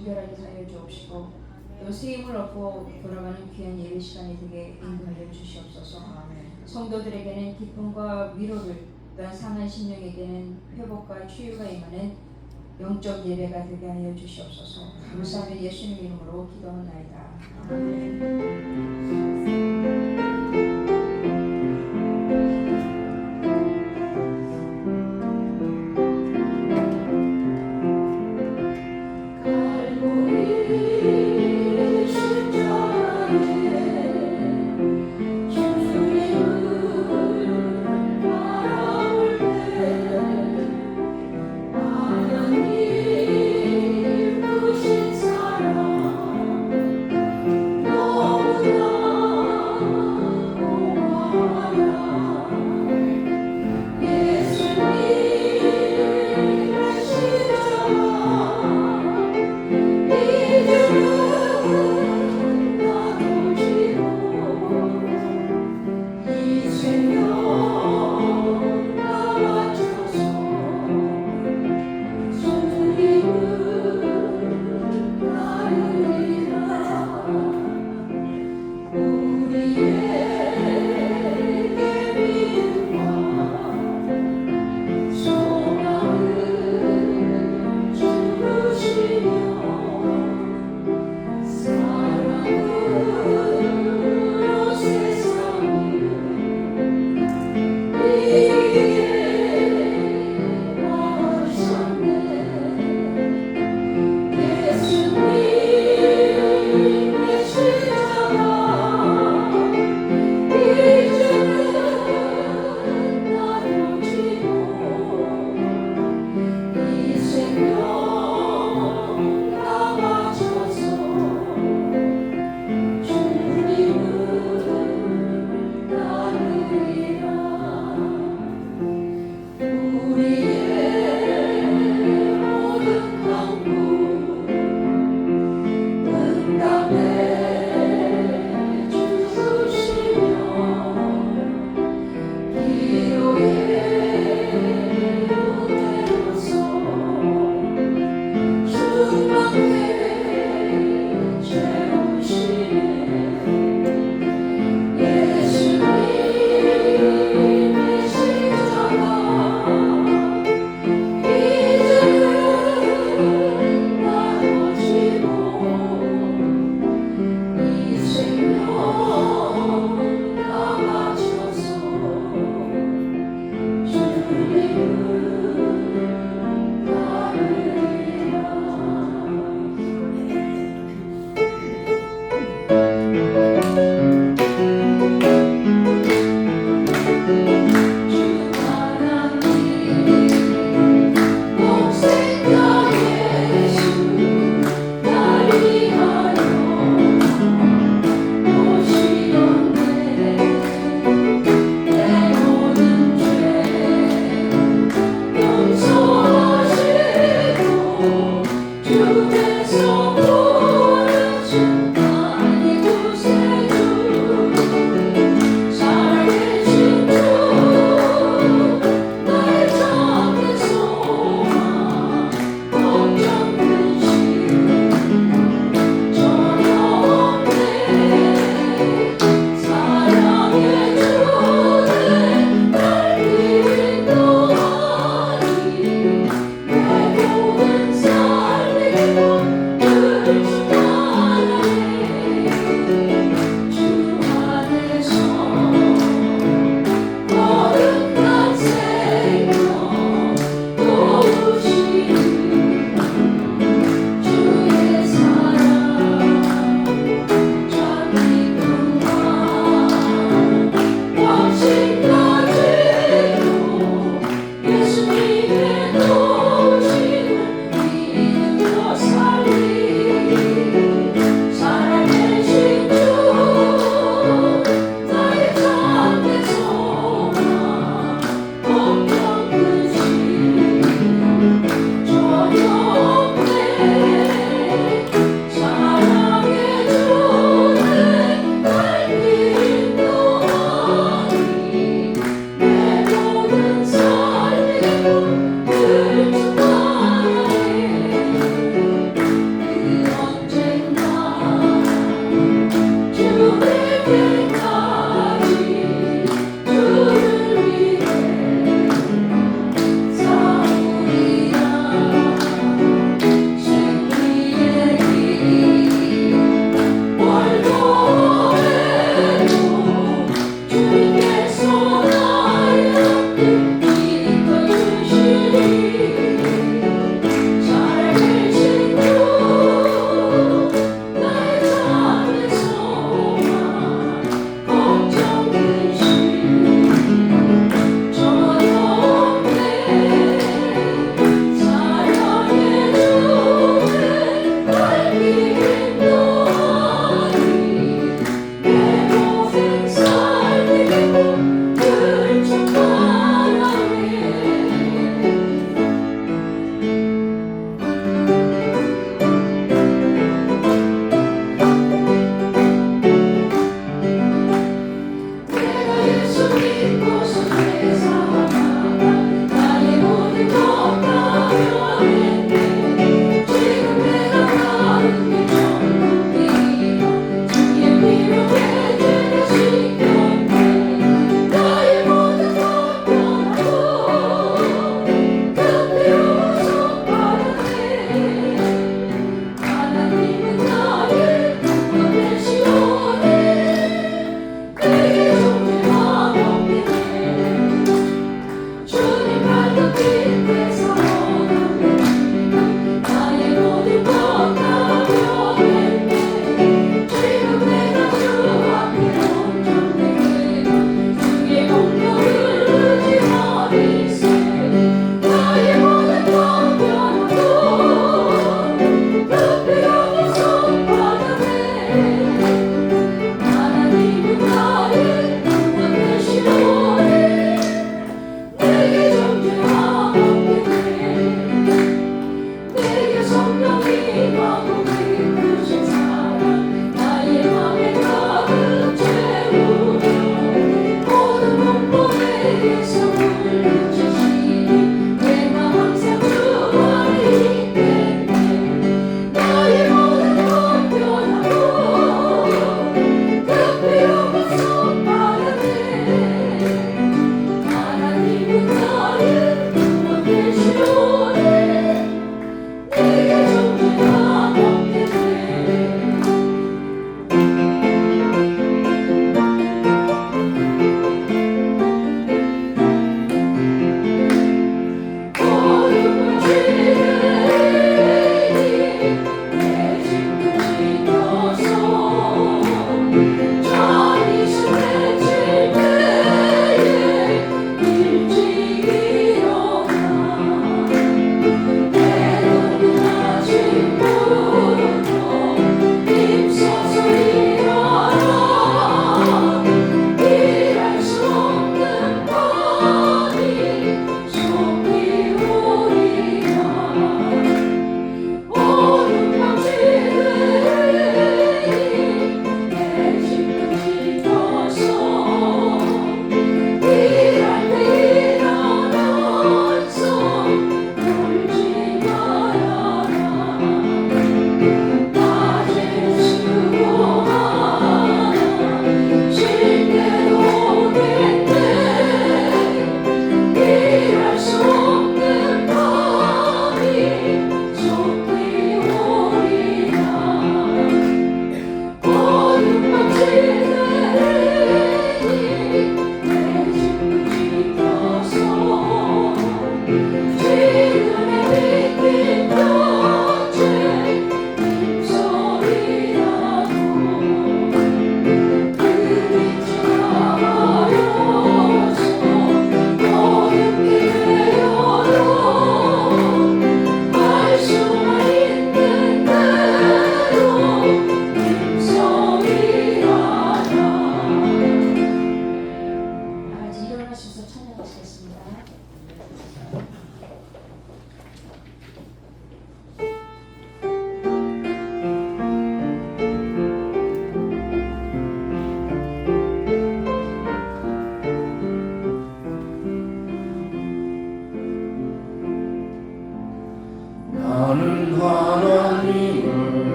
정결하게 하여 주옵시고 또 새 힘을 얻고 돌아가는 귀한 예배 시간이 되게 인도하여 주시옵소서. 성도들에게는 기쁨과 위로를, 또한 상한 심령에게는 회복과 치유가 임하는 영적 예배가 되게 하여 주시옵소서. 감사하며 예수님 이름으로 기도하나이다. 너무나 지금 내가 가는 길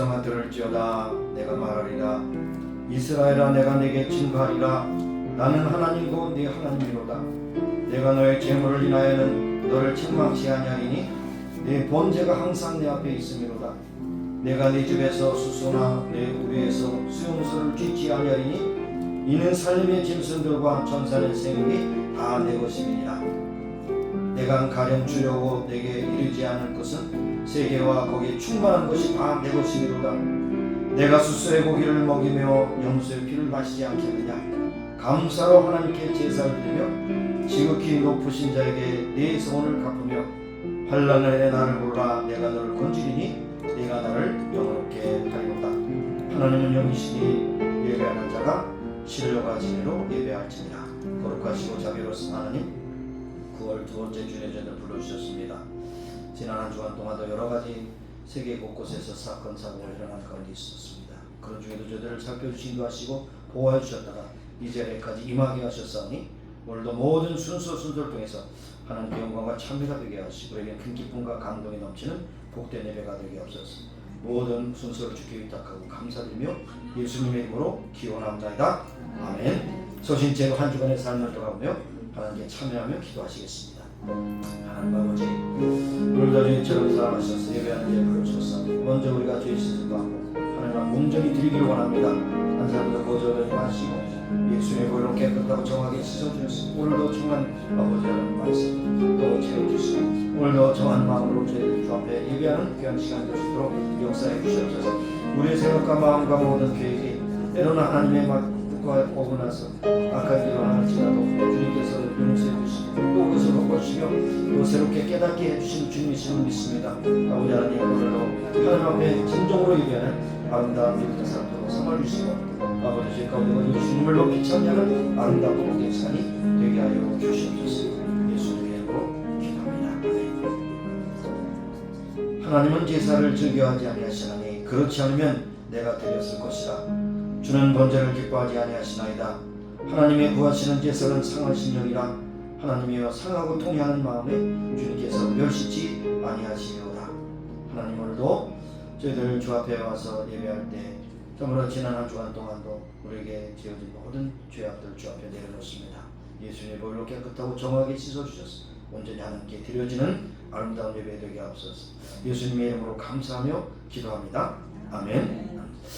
백성아 들을지어다. 내가 말하리라. 이스라엘아, 내가 내게 증거하리라. 나는 하나님이고 네 하나님이로다. 내가 너의 재물을 인하여는 너를 책망치 아니하리니 네 번제가 항상 내 앞에 있음이로다. 내가 네 집에서 수소나 내 우리에서 수용소를 쥐지 아니하리니 이는 살림의 짐승들과 전산의 생물이 다 내 것임이니라. 내가 가령 주려고 내게 이르지 않을 것은 세계와 거기에 충만한 것이 다 내 것이미로다. 내가 수소의 고기를 먹이며 염소의 피를 마시지 않겠느냐. 감사로 하나님께 제사를 드리며 지극히 높으신 자에게 네 소원을 갚으며 환난에 나를 부르라. 내가 너를 건지리니 네가 나를 영원롭게 하리로다. 하나님은 영이시니 예배하는 자가 신뢰와 진리로 예배할지니라. 거룩하시고 자비로우신 하나님, 9월 두 번째 주일에 저희를 불러주셨습니다. 지난 한 주간 동안도 여러 가지 세계 곳곳에서 사건 사고가 일어난 가운데 있었습니다. 그런 중에도 저희들을 살펴주신 것 하시고 보호해 주셨다가 이 자리까지 임하게 하셨사오니 오늘도 모든 순서를 통해서 하나님의 영광과 찬미가 되게 하시고 우리에게 큰 기쁨과 감동이 넘치는 복된 예배가 되게 하옵소서. 모든 순서를 주께 위탁하고 감사드리며 예수님의 이름으로 기원합니다. 아멘. 소신제로 한 주간의 삶을 돌아보며 하나님께 참여하며 기도하시겠습니다. 하나님 아버지, 오늘도 저희처럼 사랑하셔서 예배하는 자를 부르셔서 먼저 우리가 죄 씻음과 하나님 앞 온전히 드리기를 원합니다. 한 사람도 거절하지 마시고 예수의 보혈로 깨끗하고 정하게 씻어주셨습니다. 오늘도 정한 아버지라는 말씀 또 채워주시고 오늘도 정한 마음으로 저희들 주 앞에 예배하는 귀한 시간 될 수 있도록 역사해 주시옵소서. 우리의 생각과 마음과 모든 계획이 때로는 하나님의 뜻과 오고 나서 악한 일을 하나지라도 주님께서 용서해 주시고 또 그것을 덮어주시며 또 새롭게 깨닫게 해주신 주님이심을 믿습니다. 아버지 하나님, 오늘도 하나님 앞에 진정으로 예배하는 아름다운 예배의 사람들로 삼아주시고 아버지 제 가운데 주님을 높이 찬양하는 아름다운 복된 시간이 되게 하여 주시옵소서. 예수님의 이름으로 기도합니다. 하나님은 제사를 즐겨하지 아니하시나니 그렇지 않으면 내가 드렸을 것이라. 주는 번제를 기뻐하지 아니하시나이다. 하나님의 구하시는 제사는 상한 심령이라. 하나님이여 상하고 통회하는 마음에 주님께서 멸시치 아니하시리로다. 하나님, 오늘도 저희들 주 앞에 와서 예배할 때 정말 지난 한 주간 동안도 우리에게 지어진 모든 죄악들 주 앞에 내려놓습니다. 예수님의 보혈로 깨끗하고 정확하게 씻어주셔서 온전히 하나님께 드려지는 아름다운 예배 되게 하옵소서. 예수님의 이름으로 감사하며 기도합니다. 아멘.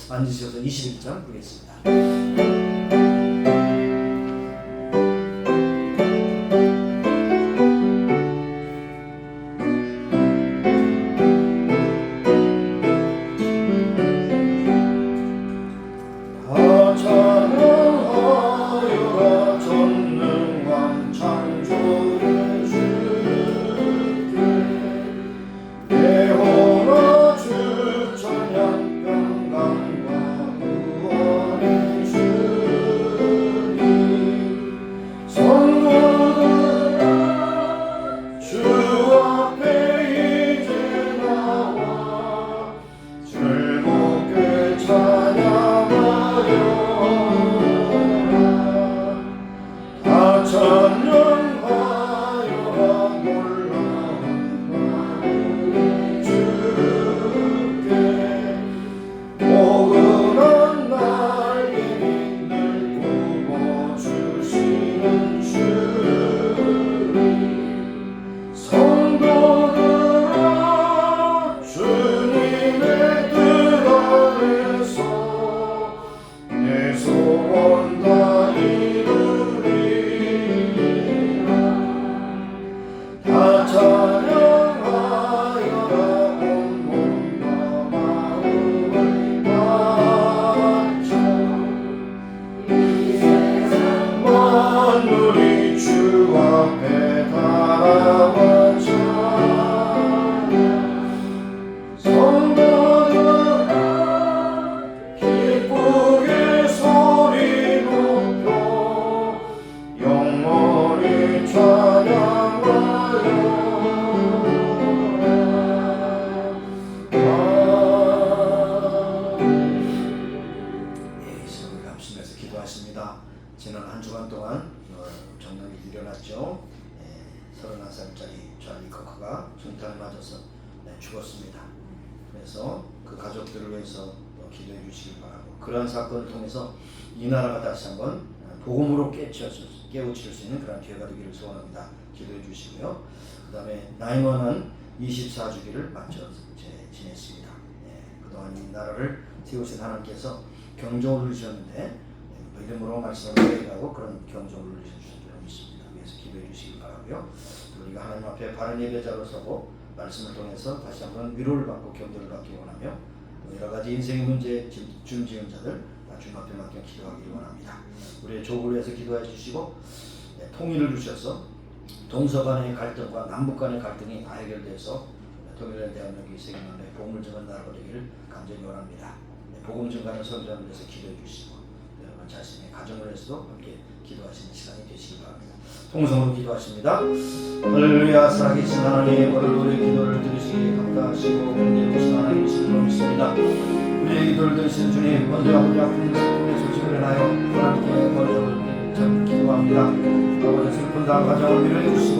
앉으셔서 21장 보겠습니다. 지난 한 주간 동안 정남이 일어났죠. 31살짜리 찰리 커크가 중탄을 맞아서 죽었습니다. 그래서 그 가족들을 위해서 기도해 주시길 바라고, 그러한 사건을 통해서 이 나라가 다시 한번 복음으로 깨우칠 수 있는 그런 기회가 되기를 소원합니다. 기도해 주시고요. 그 다음에 911 24주기를 맞춰 지냈습니다. 그동안 이 나라를 세우신 하나님께서 경종을 울리셨는데 믿음으로 말씀을 회개하고 그런 경종을 울리신 분이 있습니다. 위해서 기도해 주시길 바라고요. 우리가 하나님 앞에 바른 예배자로 서고 말씀을 통해서 다시 한번 위로를 받고 격려를 받기 원하며, 여러 가지 인생의 문제 준지은 자들 다 주님 앞에 맡겨 기도하기를 원합니다. 우리의 족을 위해서 기도해 주시고 통일을 주셔서 동서 간의 갈등과 남북 간의 갈등이 다 해결돼서 통일된 대한민국이 세계만의 복음을 증거하는 나라가 되기를 간절히 원합니다. 복음 증거하는 선전을 위해서 기도해 주시고 여러분 자신의 가정을 위해서도 함께 기도하시는 시간이 되시기 바랍니다. 통성으로 기도하십니다. 할렐루야. 살아계신 하나님, 오늘 우리의 기도를 들으시기에 감사하시고 은혜 주신 하나님이신 줄 믿습니다. 우리의 기도를 들으신 주님, 먼저 아버지 아픈 슬픔의 소식을 인하여 하나님께 먼저 기도합니다. 아버지 슬픈 다 가정을 위로해 주시고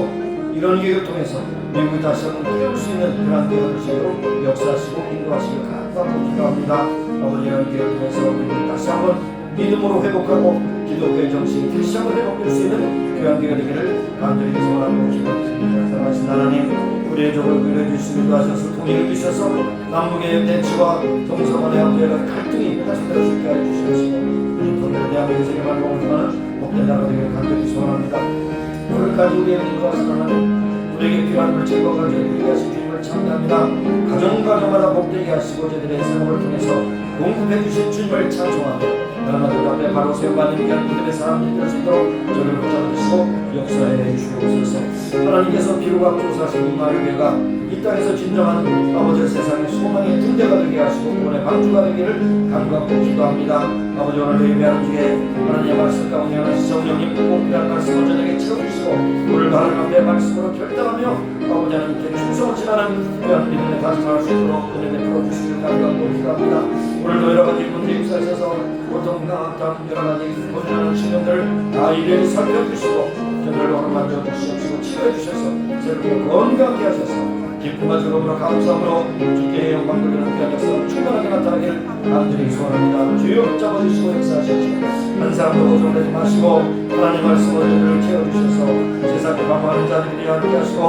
이런 기회를 통해서 미국이 다시 한번 깨울 수 있는 그런 기회를 주시고 역사하시고 인도하시길 간절히 기도합니다. 아버지 이런 기회를 통해서 미국이 다시 한번 믿음으로 회복하고 기독교의 정신이 다시 한번 회복될 수 있는 귀한 기회가 되기를 간절히 소원하고 기도드립니다. 사랑하신 하나님, 우리의 족을 위로해 주시기도 하셔서 통일을 주셔서 남북의 대치와 동서간의 여러 갈등이 다시 들어서 있게 해주시고 통일을 대한민국 세계만 복음하는 복된 나라가 되기를 간절히 소원합니다. 오늘까지 우리의 믿음과 사랑하는 우리에게 필요한 물질과 가정을 이루게 하신 주님을 찬양합니다. 가정마다 복되게 하시고 저들의 생업을 통해서 공급해 주신 주님을 찬송하며 나라들 앞에 바로 세워받는 귀한 믿음의 사람들이 될 수 있도록 저를 붙잡으시고 역사해 주옵소서. 하나님께서 비로가 조사하신 이마의 교회가 이 땅에서 진정한 아버지 세상의 소망의 등대가 되게 하시고 구원의 방주가 되기를 간구하고 기도합니다. 아버지 오늘 예배하는 중에 하나님의 말씀 가운데 하나님 성령님 꼭 귀한 말씀을 저에게 채워주시고 오늘도 하나님 앞에 말씀으로 결단하며 아버지 하나님께 충성을 지나는 귀한 믿음의 가슴을 할 수 있도록 은혜 베풀어 주시기를 간구하고 기도합니다. 오늘도 여러 가지 문제 역사에서 고통과 여러 가지 고민하는 신령들 다 일일이 살펴주시고 저들을 오늘 만져주시옵시고 치료해주셔서 새롭게 건강하게 하셔서 기쁨과 즐거움으로 감사함으로 주께 영광 돌리는 귀한 역사가 충만하게 나타나기를 간절히 소원합니다. 주여 잡아주시고 역사하시옵시고 한 사람도 고정되지 마시고 하나님 말씀으로 저들을 채워주셔서 세상에 방황하는 자들이 함께 하시고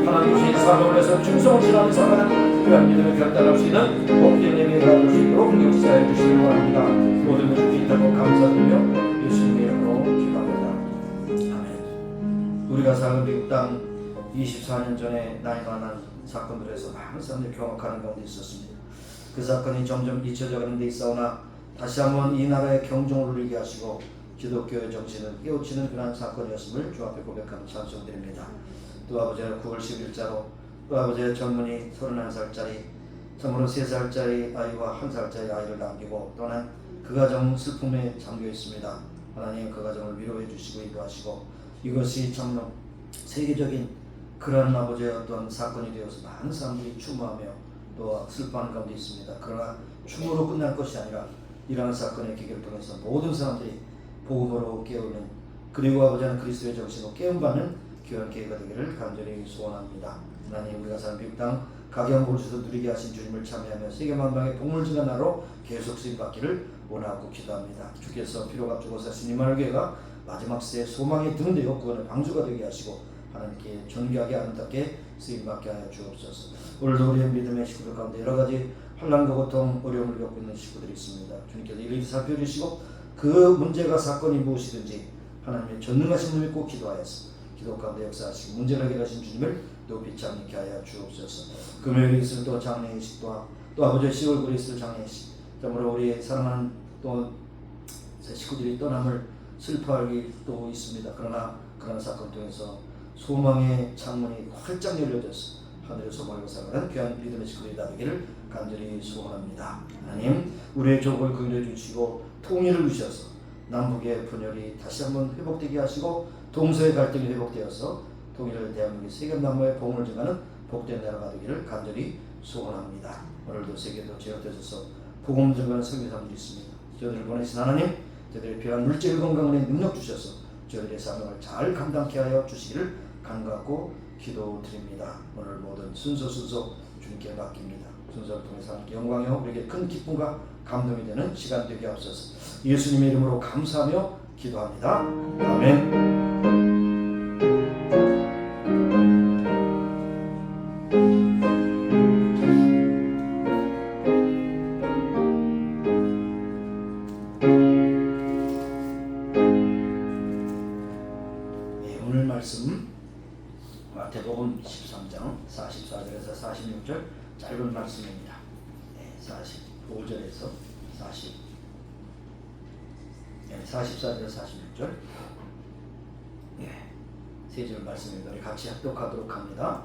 하나님 주신 삶을 위해서 충성을 지나며 살아가는 귀한 믿음을 결단할 수 있는 복된 예배가 될 수 있도록 역사해 주시기 바랍니다. 모든 것을 기다고 감사드리며 예수님의 이름으로 기도합니다. 아멘. 우리가 사는 미국 땅 24년 전에 9/11 사건들에서 많은 사람들이 경악하는 가운데 있었습니다. 그 사건이 점점 잊혀져가는 데 있사오나 다시 한번 이 나라의 경종을 울리게 하시고 기독교의 정신을 깨우치는 그런 사건이었음을 주 앞에 고백하며 찬송드립니다. 또 아버지는 9월 10일자로 또 아버지의 젊은이 31살짜리 참으로 3살짜리 아이와 1살짜리 아이를 남기고 떠난 그 가정 슬픔에 잠겨 있습니다. 하나님 그 가정을 위로해 주시고 인도하시고 이것이 참으로 세계적인 그런 아버지의 어떤 사건이 되어서 많은 사람들이 추모하며 또 슬퍼하는 가운데 있습니다. 그러나 추모로 끝날 것이 아니라 이러한 사건의 계기를 통해서 모든 사람들이 복음으로 깨우는 그리고 아버지는 그리스도의 정신으로 깨움받는 귀한 기회가 되기를 간절히 소원합니다. 하나님 우리가 사는 미국 땅 각양 볼수도 누리게 하신 주님을 참여하며 세계만방의 복음을 증거하는 나라로 계속 쓰임받기를 원하고 기도합니다. 주께서 피로가 주고 사신 이마을 교회가 마지막 시대의 소망의 등대요 구원의 방주가 되게 하시고 하나님께 존귀하게 아름답게 쓰임받게 하여 주옵소서. 오늘도 우리의 믿음의 식구들 가운데 여러 가지 환난과 고통, 어려움을 겪고 있는 식구들이 있습니다. 주님께서 일일이 살펴주시고 그 문제가 사건이 무엇이든지 하나님의 전능하신 분을 꼭 기도하여서 기도 가운데 역사하시고 문제를 해결하신 주님을 높이 찬미케 하여 주옵소서. 금요일에 있을 또 장례식 또 아버지의 10월 9일에 있을 장례식 그러므로 우리 사랑하는 또 식구들이 떠남을 슬퍼하기 또 있습니다. 그러나 그런 사건 통해서 소망의 창문이 활짝 열려져서 하늘의 소망을 살아가는 귀한 믿음의 식구들이 되기를 간절히 소원합니다. 하나님 우리의 족을 긍휼해 주시고 통일을 주셔서 남북의 분열이 다시 한번 회복되게 하시고 동서의 갈등이 회복되어서 통일을 대한민국의 세계만방의 복음을 증가하는 복된 나라가 되기를 간절히 소원합니다. 오늘도 세계도 제어되셔서 복음 증가하는 선교사들이 있습니다. 저희들을 보내신 하나님 저희들의 필요한 물질 건강의 능력 주셔서 저희들의 사명을 잘 감당케 하여 주시기를 간구하고 기도드립니다. 오늘 모든 순서 주님께 맡깁니다. 순서를 통해서 하나님께 영광이요 우리에게 큰 기쁨과 감동이 되는 시간 되게 앞서서 예수님의 이름으로 감사하며 기도합니다. 아멘. 오늘 말씀 마태복음 13장 44절에서 46절 짧은 말씀입니다. 45절에서 44절에서 46절 세 절 말씀입니다. 우리 같이 합독하도록 합니다.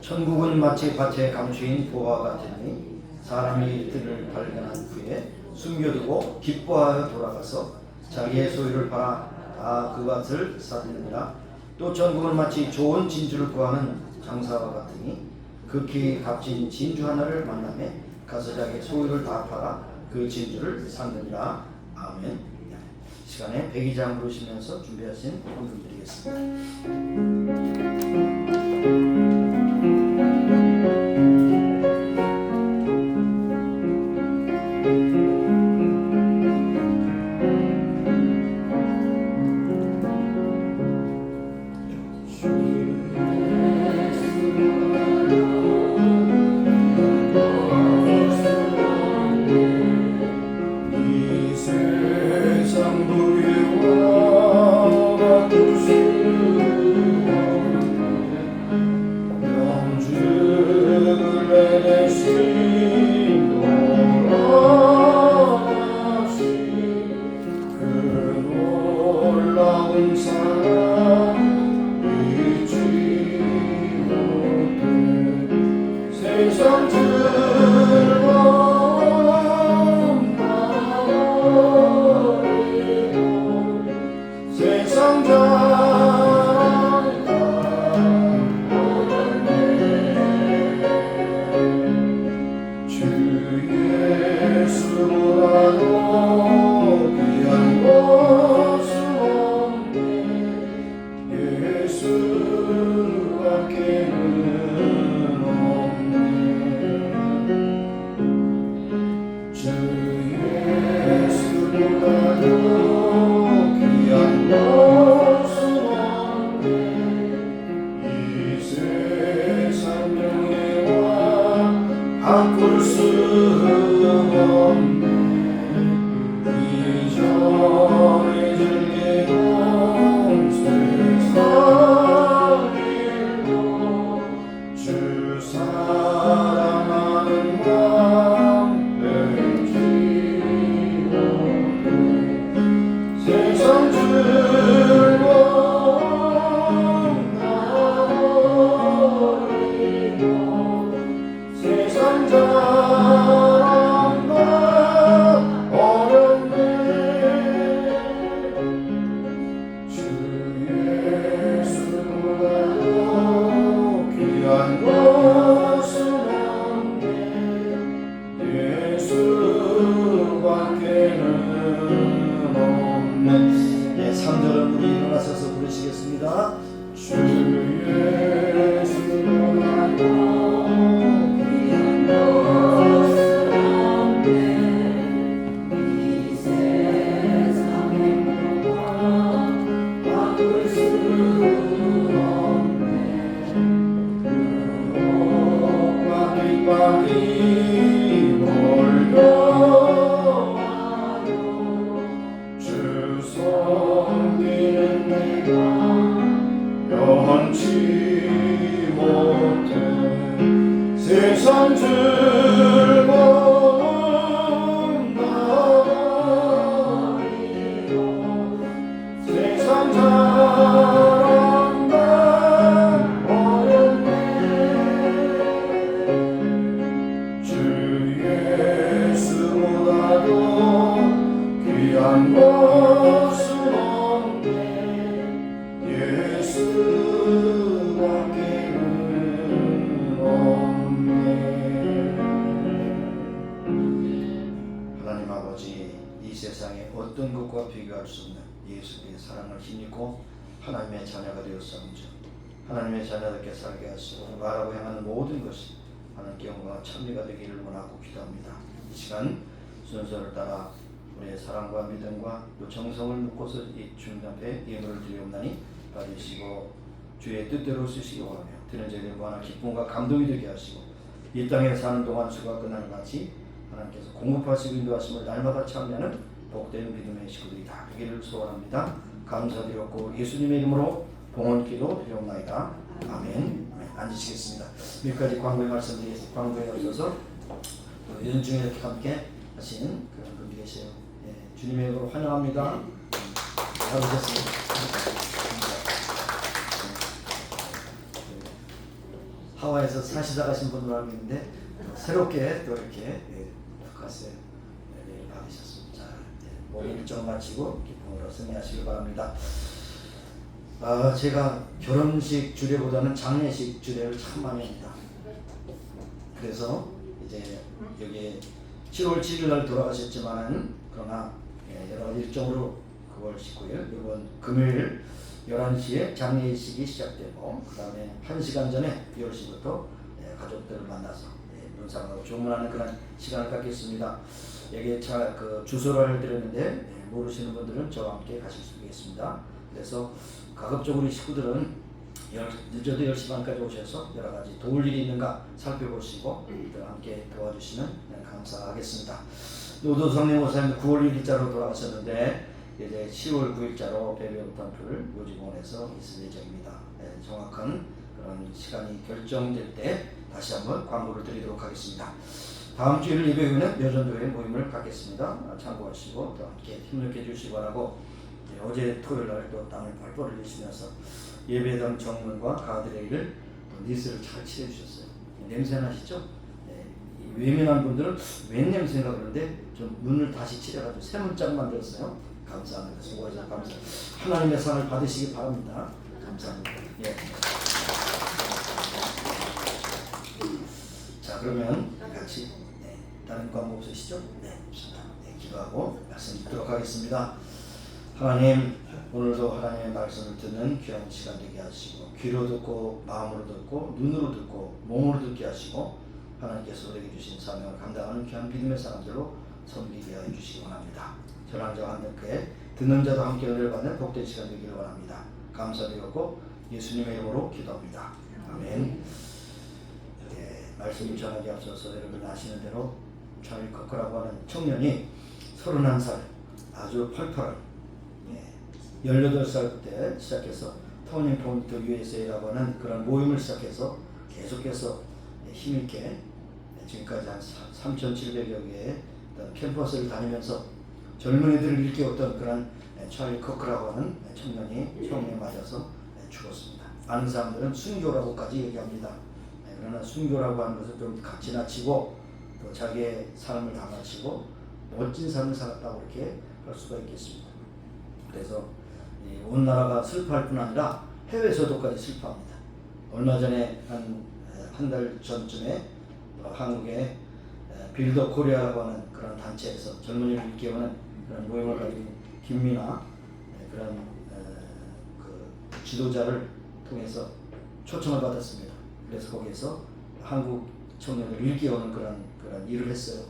천국은 마치 밭에 감추인 보화 같으니 사람이 들을 발견한 후에 숨겨두고 기뻐하여 돌아가서 자기의 소유를 팔아 다 그 밭을 샀느니라. 또 천국은 마치 좋은 진주를 구하는 장사와 같으니 극히 값진 진주 하나를 만나매 가서 자기의 소유를 다 팔아 그 진주를 샀느니라. 아멘. 시간에 백의장 부르시면서 준비하신 헌금 드리겠습니다. 어떤 것과 비교할 수 없는 예수님의 사랑을 힘입고 하나님의 자녀가 되었사온즉 하나님의 자녀답게 살게 하시고 나라고 향하는 모든 것이 하나님께 영광과 찬미가 되기를 원하고 기도합니다. 이 시간 순서를 따라 우리의 사랑과 믿음과 또 정성을 묻고서 이 주님 앞에 예물을 드리옵나니 받으시고 주의 뜻대로 쓰시기 원하며 드는 자에게 무한한 기쁨과 감동이 되게 하시고 이 땅에 사는 동안 수가 끝나는 같이 하나님께서 공급하시고 인도하심을 날마다 참여하는 복된 믿음의 식구들이 다 되기를 소원합니다. 감사드렸고 예수님의 이름으로 봉헌기도 드리옵나이다. 아멘. 앉으시겠습니다. 여기까지 광고의 말씀드리겠습니다. 광고에 앞서서 연중에 이렇게 함께 하신 그런 분이 계세요. 예, 주님의 이름으로 환영합니다. 잘 오셨습니다. 하와이에서 사시다 가신 분으로 알고 있는데 새롭게 또 이렇게 북카스에 받으셨습니다. 모든 일정 마치고 기쁨으로 승리하시길 바랍니다. 제가 결혼식 주례보다는 장례식 주례를 참 많이 합니다. 그래서 이제 여기 7월 7일 날 돌아가셨지만은 그러나 여러 가지 일정으로 9월 19일 이번 금요일 11시에 장례식이 시작되고 그 다음에 1시간 전에 10시부터 가족들을 만나서 문상하고 조문하는 그런 시간을 갖겠습니다. 여기에 그 주소를 드렸는데 모르시는 분들은 저와 함께 가실 수 있겠습니다. 그래서 가급적으로 식구들은 늦어도 10시 반까지 오셔서 여러 가지 도울 일이 있는가 살펴보시고 함께 도와주시면 감사하겠습니다. 노도 성령목사님 9월 1일자로 돌아가셨는데 이제 10월 9일자로 베리엄 템플 요지공원에서 있을 예정입니다. 정확한 그런 시간이 결정될 때 다시 한번 광고를 드리도록 하겠습니다. 다음 주일 예배후에는 여전도회 모임을 갖겠습니다. 참고하시고 또 함께 힘을 주시기 바라고 어제 토요일날 또 땅을 펄펄 흘리시면서 예배당 정문과 가드레일을 또 니스를 잘 칠해주셨어요. 냄새 나시죠? 외면한 분들은 웬 냄새인가 그러는데 좀 눈을 다시 칠해가지고 새 문짝 만들었어요. 감사합니다. 수고하셔서 감사합니다. 하나님의 상을 받으시기 바랍니다. 감사합니다. 예. 자 그러면 같이 다른 광고 없으시죠? 네, 없습니다. 기도하고 말씀 듣도록 하겠습니다. 하나님, 오늘도 하나님의 말씀을 듣는 귀한 시간 되게 하시고 귀로 듣고 마음으로 듣고 눈으로 듣고 몸으로 듣게 하시고 하나님께서 우리에게 주신 사명을 감당하는 귀한 믿음의 사람들로 섬기게 하여 주시기 원합니다. 전한 자와 함께 듣는 자도 함께 은혜를 받는 복된 시간 되기를 원합니다. 감사드리고 예수님의 이름으로 기도합니다. 아멘. 말씀을 전하기 앞서서 여러분 아시는 대로 찰리 커크라고 하는 청년이 31살 아주 펄펄한 18살 때 시작해서 터닝 포인트 USA라고 하는 그런 모임을 시작해서 계속해서 힘있게 지금까지 한 3,700여 개의 캠퍼스를 다니면서 젊은이들을 일깨웠던 그런 찰리 커크라고 하는 청년이 처음에 맞아서 죽었습니다. 많은 사람들은 순교라고까지 얘기합니다. 그러나 순교라고 하는 것을 좀 지나치고 또 자기의 삶을 다 마치고 멋진 삶을 살았다고 이렇게 할 수가 있겠습니다. 그래서 온 나라가 슬퍼할 뿐 아니라 해외에서도까지 슬퍼합니다. 얼마 전에 한 달 전쯤에 한국의 빌더 코리아라고 하는 그런 단체에서 젊은이를 일깨우는 그런 모임을 가진 김민아 그런 그 지도자를 통해서 초청을 받았습니다. 그래서 거기에서 한국 청년을 일깨우는 그런 일을 했어요.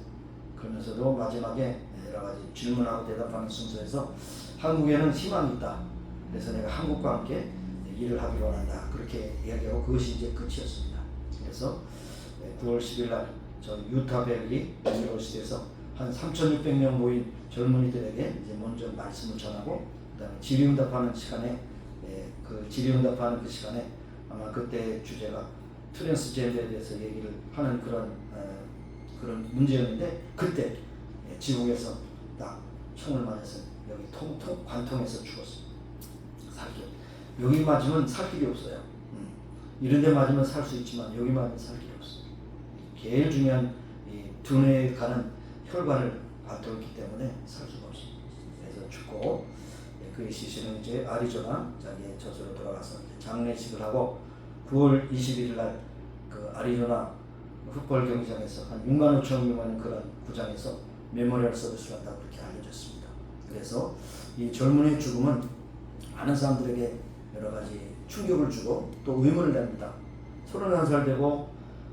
그러면서도 마지막에 여러 가지 질문하고 대답하는 순서에서 한국에는 희망이 있다. 그래서 내가 한국과 함께 일을 하기로 원한다. 그렇게 이야기하고 그것이 이제 끝이었습니다. 그래서 9월 10일 날 저 유타밸리 유니버시티에서 한 3,600명 모인 젊은이들에게 이제 먼저 말씀을 전하고 그다음에 질의응답하는 시간에 그 질의응답하는 그 시간에 아마 그때 주제가 트랜스젠더에 대해서 얘기를 하는 그런 문제였는데 그때 지붕에서 딱 총을 맞아서 여기 통통 관통해서 죽었습니다. 살길 여기 맞으면 살 길이 없어요. 이런 데 맞으면 살 수 있지만 여기 맞으면 살 길이 없어요. 제일 중요한 이 두뇌에 가는 혈관을 관통했기 때문에 살 수가 없습니다. 그래서 죽고 그의 시신은 이제 아리조나 자기의 저수로 돌아가서 장례식을 하고 9월 21일 날 그 아리조나 풋볼 경기장에서 한 6만 5천 명의 그런 구장에서 메모리얼 서비스를 한다고 그렇게 알려졌습니다. 그래서 이 젊은이의 죽음은 많은 사람들에게 여러 가지 충격을 주고 또 의문을 냅니다. 31살 되고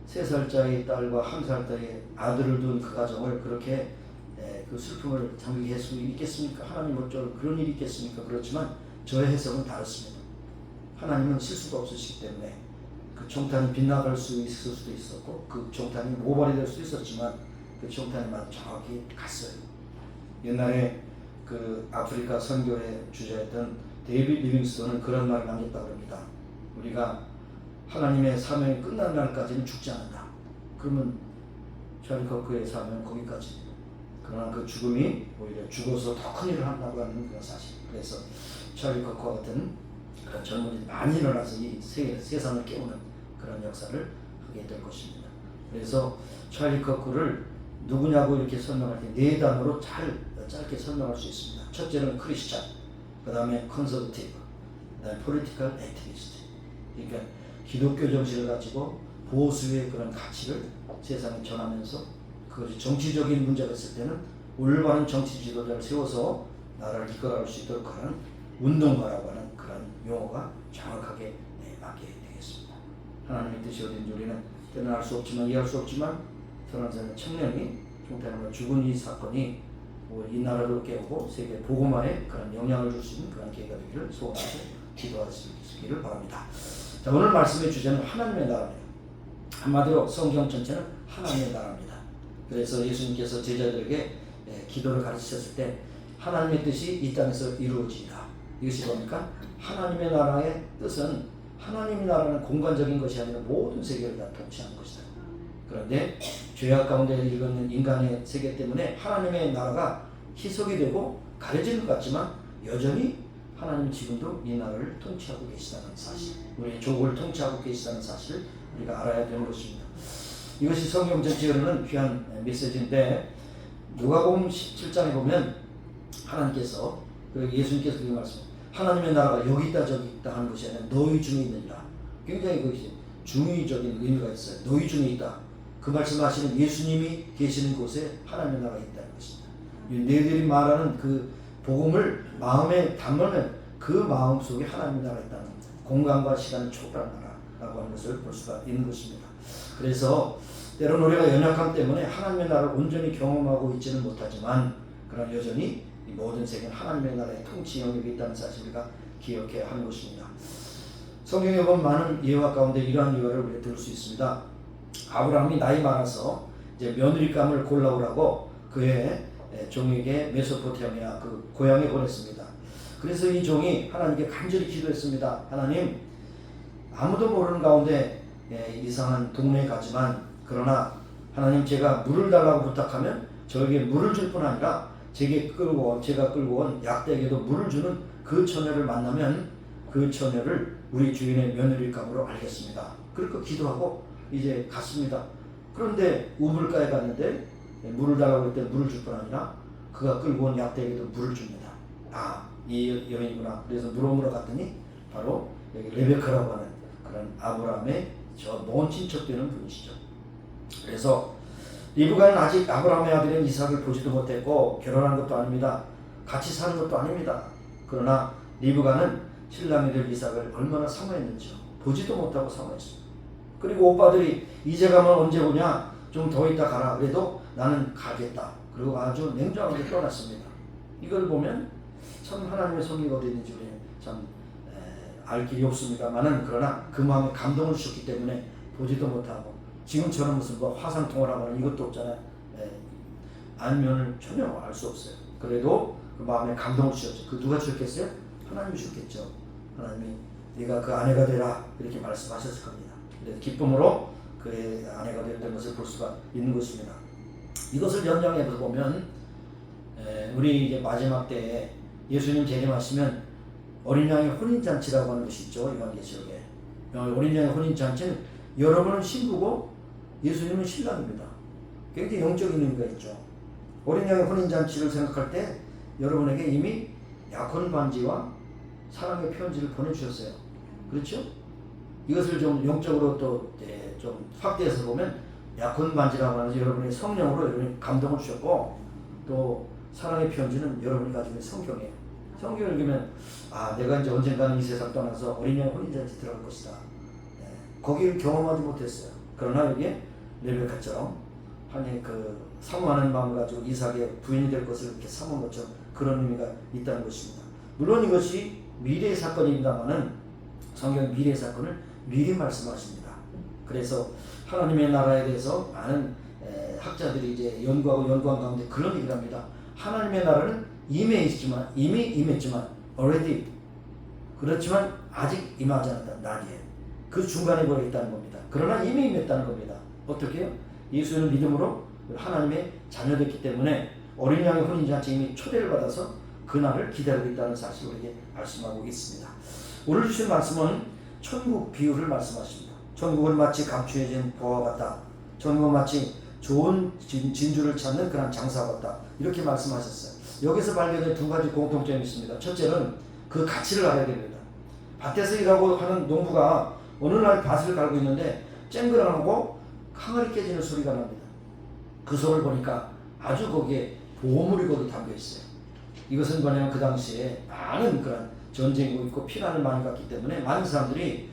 3살짜리 딸과 1살짜리 아들을 둔 그 가정을 그렇게 그 슬픔을 잠기게 할 수 있겠습니까? 하나님 어쩔 그런 일이 있겠습니까? 그렇지만 저의 해석은 다릅니다. 하나님은 실수가 없으시기 때문에 그 총탄이 빗나갈 수 있을 수도 있었고 그 총탄이 모발이 될 수도 있었지만 그 총탄이만 정확히 갔어요. 옛날에 그 아프리카 선교의 주자였던 데이빗 리빙스턴은 그런 말을 남겼다고 합니다. 우리가 하나님의 사명이 끝난 날까지는 죽지 않는다. 그러면 찰리 커크의 사명은 거기까지. 그러나 그 죽음이 오히려 죽어서 더 큰 일을 한다고 하는 그런 사실. 그래서 찰리 커크와 같은 그런 젊은이들이 많이 일어나서 이 세상을 깨우는 그런 역사를 하게 될 것입니다. 그래서 찰리 커크를 누구냐고 이렇게 설명할 때 4단어로 짧게 설명할 수 있습니다. 첫째는 크리스찬, 그 다음에 컨서버티브, 그 다음에 포리티컬 액티비스트. 그러니까 기독교 정신을 가지고 보수의 그런 가치를 세상에 전하면서 그것이 정치적인 문제가 있을 때는 올바른 정치 지도자를 세워서 나라를 이끌어갈 수 있도록 하는 운동가라고 하는 그런 용어가 정확하게 맞게 되겠습니다. 하나님의 뜻이 어딘지 우리는 때는 알 수 없지만 이해할 수 없지만 31살 청년이 총탄으로 죽은 이 사건이 이 나라를 깨우고 세계 복음화에 그런 영향을 줄 수 있는 그런 계기가 되기를 소원하고 기도하시기를 바랍니다. 자, 오늘 말씀의 주제는 하나님의 나라입니다. 한마디로 성경 전체는 하나님의 나라입니다. 그래서 예수님께서 제자들에게 기도를 가르치셨을 때 하나님의 뜻이 이 땅에서 이루어지리라. 이것이 뭡니까? 하나님의 나라의 뜻은 하나님의 나라는 공간적인 것이 아니라 모든 세계를 다 통치하는 것이다. 그런데 죄악 가운데 일어난 인간의 세계 때문에 하나님의 나라가 희석이 되고 가려지는 것 같지만 여전히 하나님 지금도 이 나라를 통치하고 계시다는 사실, 우리의 조국을 통치하고 계시다는 사실을 우리가 알아야 되는 것입니다. 이것이 성경 전체에 흐르는 귀한 메시지인데 누가복음 17장에 보면 하나님께서 예수님께서 그렇게 말씀합니다. 하나님의 나라가 여기 있다 저기 있다 하는 것이 아니라 너희 중에 있느니라. 굉장히 그것이 중의적인 의미가 있어요. 너희 중에 있다. 그 말씀하시는 예수님이 계시는 곳에 하나님의 나라가 있다는 것입니다. 너희들이 말하는 그 복음을 마음에 담으면 그 마음 속에 하나님의 나라가 있다는 겁니다. 공간과 시간을 초월한 나라라고 하는 것을 볼 수가 있는 것입니다. 그래서 때론 우리가 연약함 때문에 하나님의 나라를 온전히 경험하고 있지는 못하지만 그러나 여전히 이 모든 세계는 하나님의 나라의 통치 영역에 있다는 사실을 우리가 기억해야 하는 것입니다. 성경에 보면 많은 예화 가운데 이러한 예화를 우리가 들을 수 있습니다. 아브라함이 나이 많아서 이제 며느리감을 골라오라고 그의 종에게 메소포타미아 그 고향에 보냈습니다. 그래서 이 종이 하나님께 간절히 기도했습니다. 하나님, 아무도 모르는 가운데 이상한 동네에 가지만 그러나 하나님 제가 물을 달라고 부탁하면 저에게 물을 줄 뿐 아니라 제가 끌고 온 약대에게도 물을 주는 그 처녀를 만나면 그 처녀를 우리 주인의 며느리감으로 알겠습니다. 그렇게 기도하고 이제 갔습니다. 그런데 우물가에 갔는데 물을 달라고 했더니 물을 줄 뿐 아니라 그가 끌고 온 약대에게도 물을 줍니다. 아, 이 여인이구나. 그래서 물어보러 갔더니 바로 여기 레베카라고 하는 그런 아브라함의 저 먼 친척 되는 분이시죠. 그래서 리브가는 아직 아브라함의 아들인 이삭을 보지도 못했고 결혼한 것도 아닙니다. 같이 사는 것도 아닙니다. 그러나 리브가는 신랑이 될 이삭을 얼마나 사모했는지요. 보지도 못하고 사모했습니다. 그리고 오빠들이 이제 가면 언제 오냐? 좀 더 있다 가라. 그래도 나는 가겠다. 그리고 아주 냉정하게 떠났습니다. 이걸 보면 참 하나님의 섭리가 어디 있는지 참 알 길이 없습니다만은 그러나 그 마음에 감동을 주셨기 때문에 보지도 못하고 지금처럼 무슨 뭐 화상통화라고 하는 이것도 없잖아요. 알면은 전혀 알 수 없어요. 그래도 그 마음에 감동을 주셨죠. 그 누가 주셨겠어요? 하나님이 주셨겠죠. 하나님이 네가 그 아내가 되라 이렇게 말씀하셨을 겁니다. 그래서 기쁨으로 그의 아내가 되었던 것을 볼 수가 있는 것입니다. 이것을 연장해 보면 우리 이제 마지막 때에 예수님 재림하시면 어린 양의 혼인잔치라고 하는 것이 있죠. 요한계시록에 어린 양의 혼인잔치는 여러분은 신부고 예수님은 신랑입니다. 굉장히 영적인 의미가 있죠. 어린 양의 혼인잔치를 생각할 때 여러분에게 이미 약혼 반지와 사랑의 편지를 보내주셨어요. 그렇죠? 이것을 좀 영적으로 또 좀 확대해서 보면 약혼 반지라고 하는 여러분의 성령으로 여러분이 감동을 주셨고 또 사랑의 편지는 여러분이 가지고 있는 성경이에요. 성경을 읽으면 아 내가 이제 언젠가는 이 세상 떠나서 어린 양 혼인잔치 들어갈 것이다. 거기를 경험하지 못했어요. 그러나 여기에 레베카처럼 하나님 그 사모하는 마음을 가지고 이삭의 부인이 될 것을 이렇게 사모한 것처럼 그런 의미가 있다는 것입니다. 물론 이것이 미래의 사건입니다만은 성경 미래의 사건을 미리 말씀하십니다. 그래서 하나님의 나라에 대해서 많은 학자들이 이제 연구하고 연구한 가운데 그런 얘기를 합니다. 하나님의 나라는 이미 임했지만 already 그렇지만 아직 임하지 않았다. not yet. 그 중간에 뭐가 있다는 겁니다. 그러나 이미 임했다는 겁니다. 어떻게요? 예수는 믿음으로 하나님의 자녀됐기 때문에 어린 양의 혼인잔치 이미 초대를 받아서 그날을 기다리고 있다는 사실을 우리에게 말씀하고 있습니다. 오늘 주신 말씀은 천국 비유를 말씀하십니다. 천국은 마치 감추어진 보화 같다. 천국은 마치 좋은 진주를 찾는 그런 장사 같다. 이렇게 말씀하셨어요. 여기서 발견된 두 가지 공통점이 있습니다. 첫째는 그 가치를 알아야 됩니다. 밭에서 일하고 하는 농부가 어느 날 밭을 갈고 있는데 쨍그랑하고 항아리 깨지는 소리가 납니다. 그 소리를 보니까 아주 거기에 보물이 거기 담겨 있어요. 이것은 뭐냐면 그 당시에 많은 그런 전쟁이 있고 피난을 많이 갔기 때문에 많은 사람들이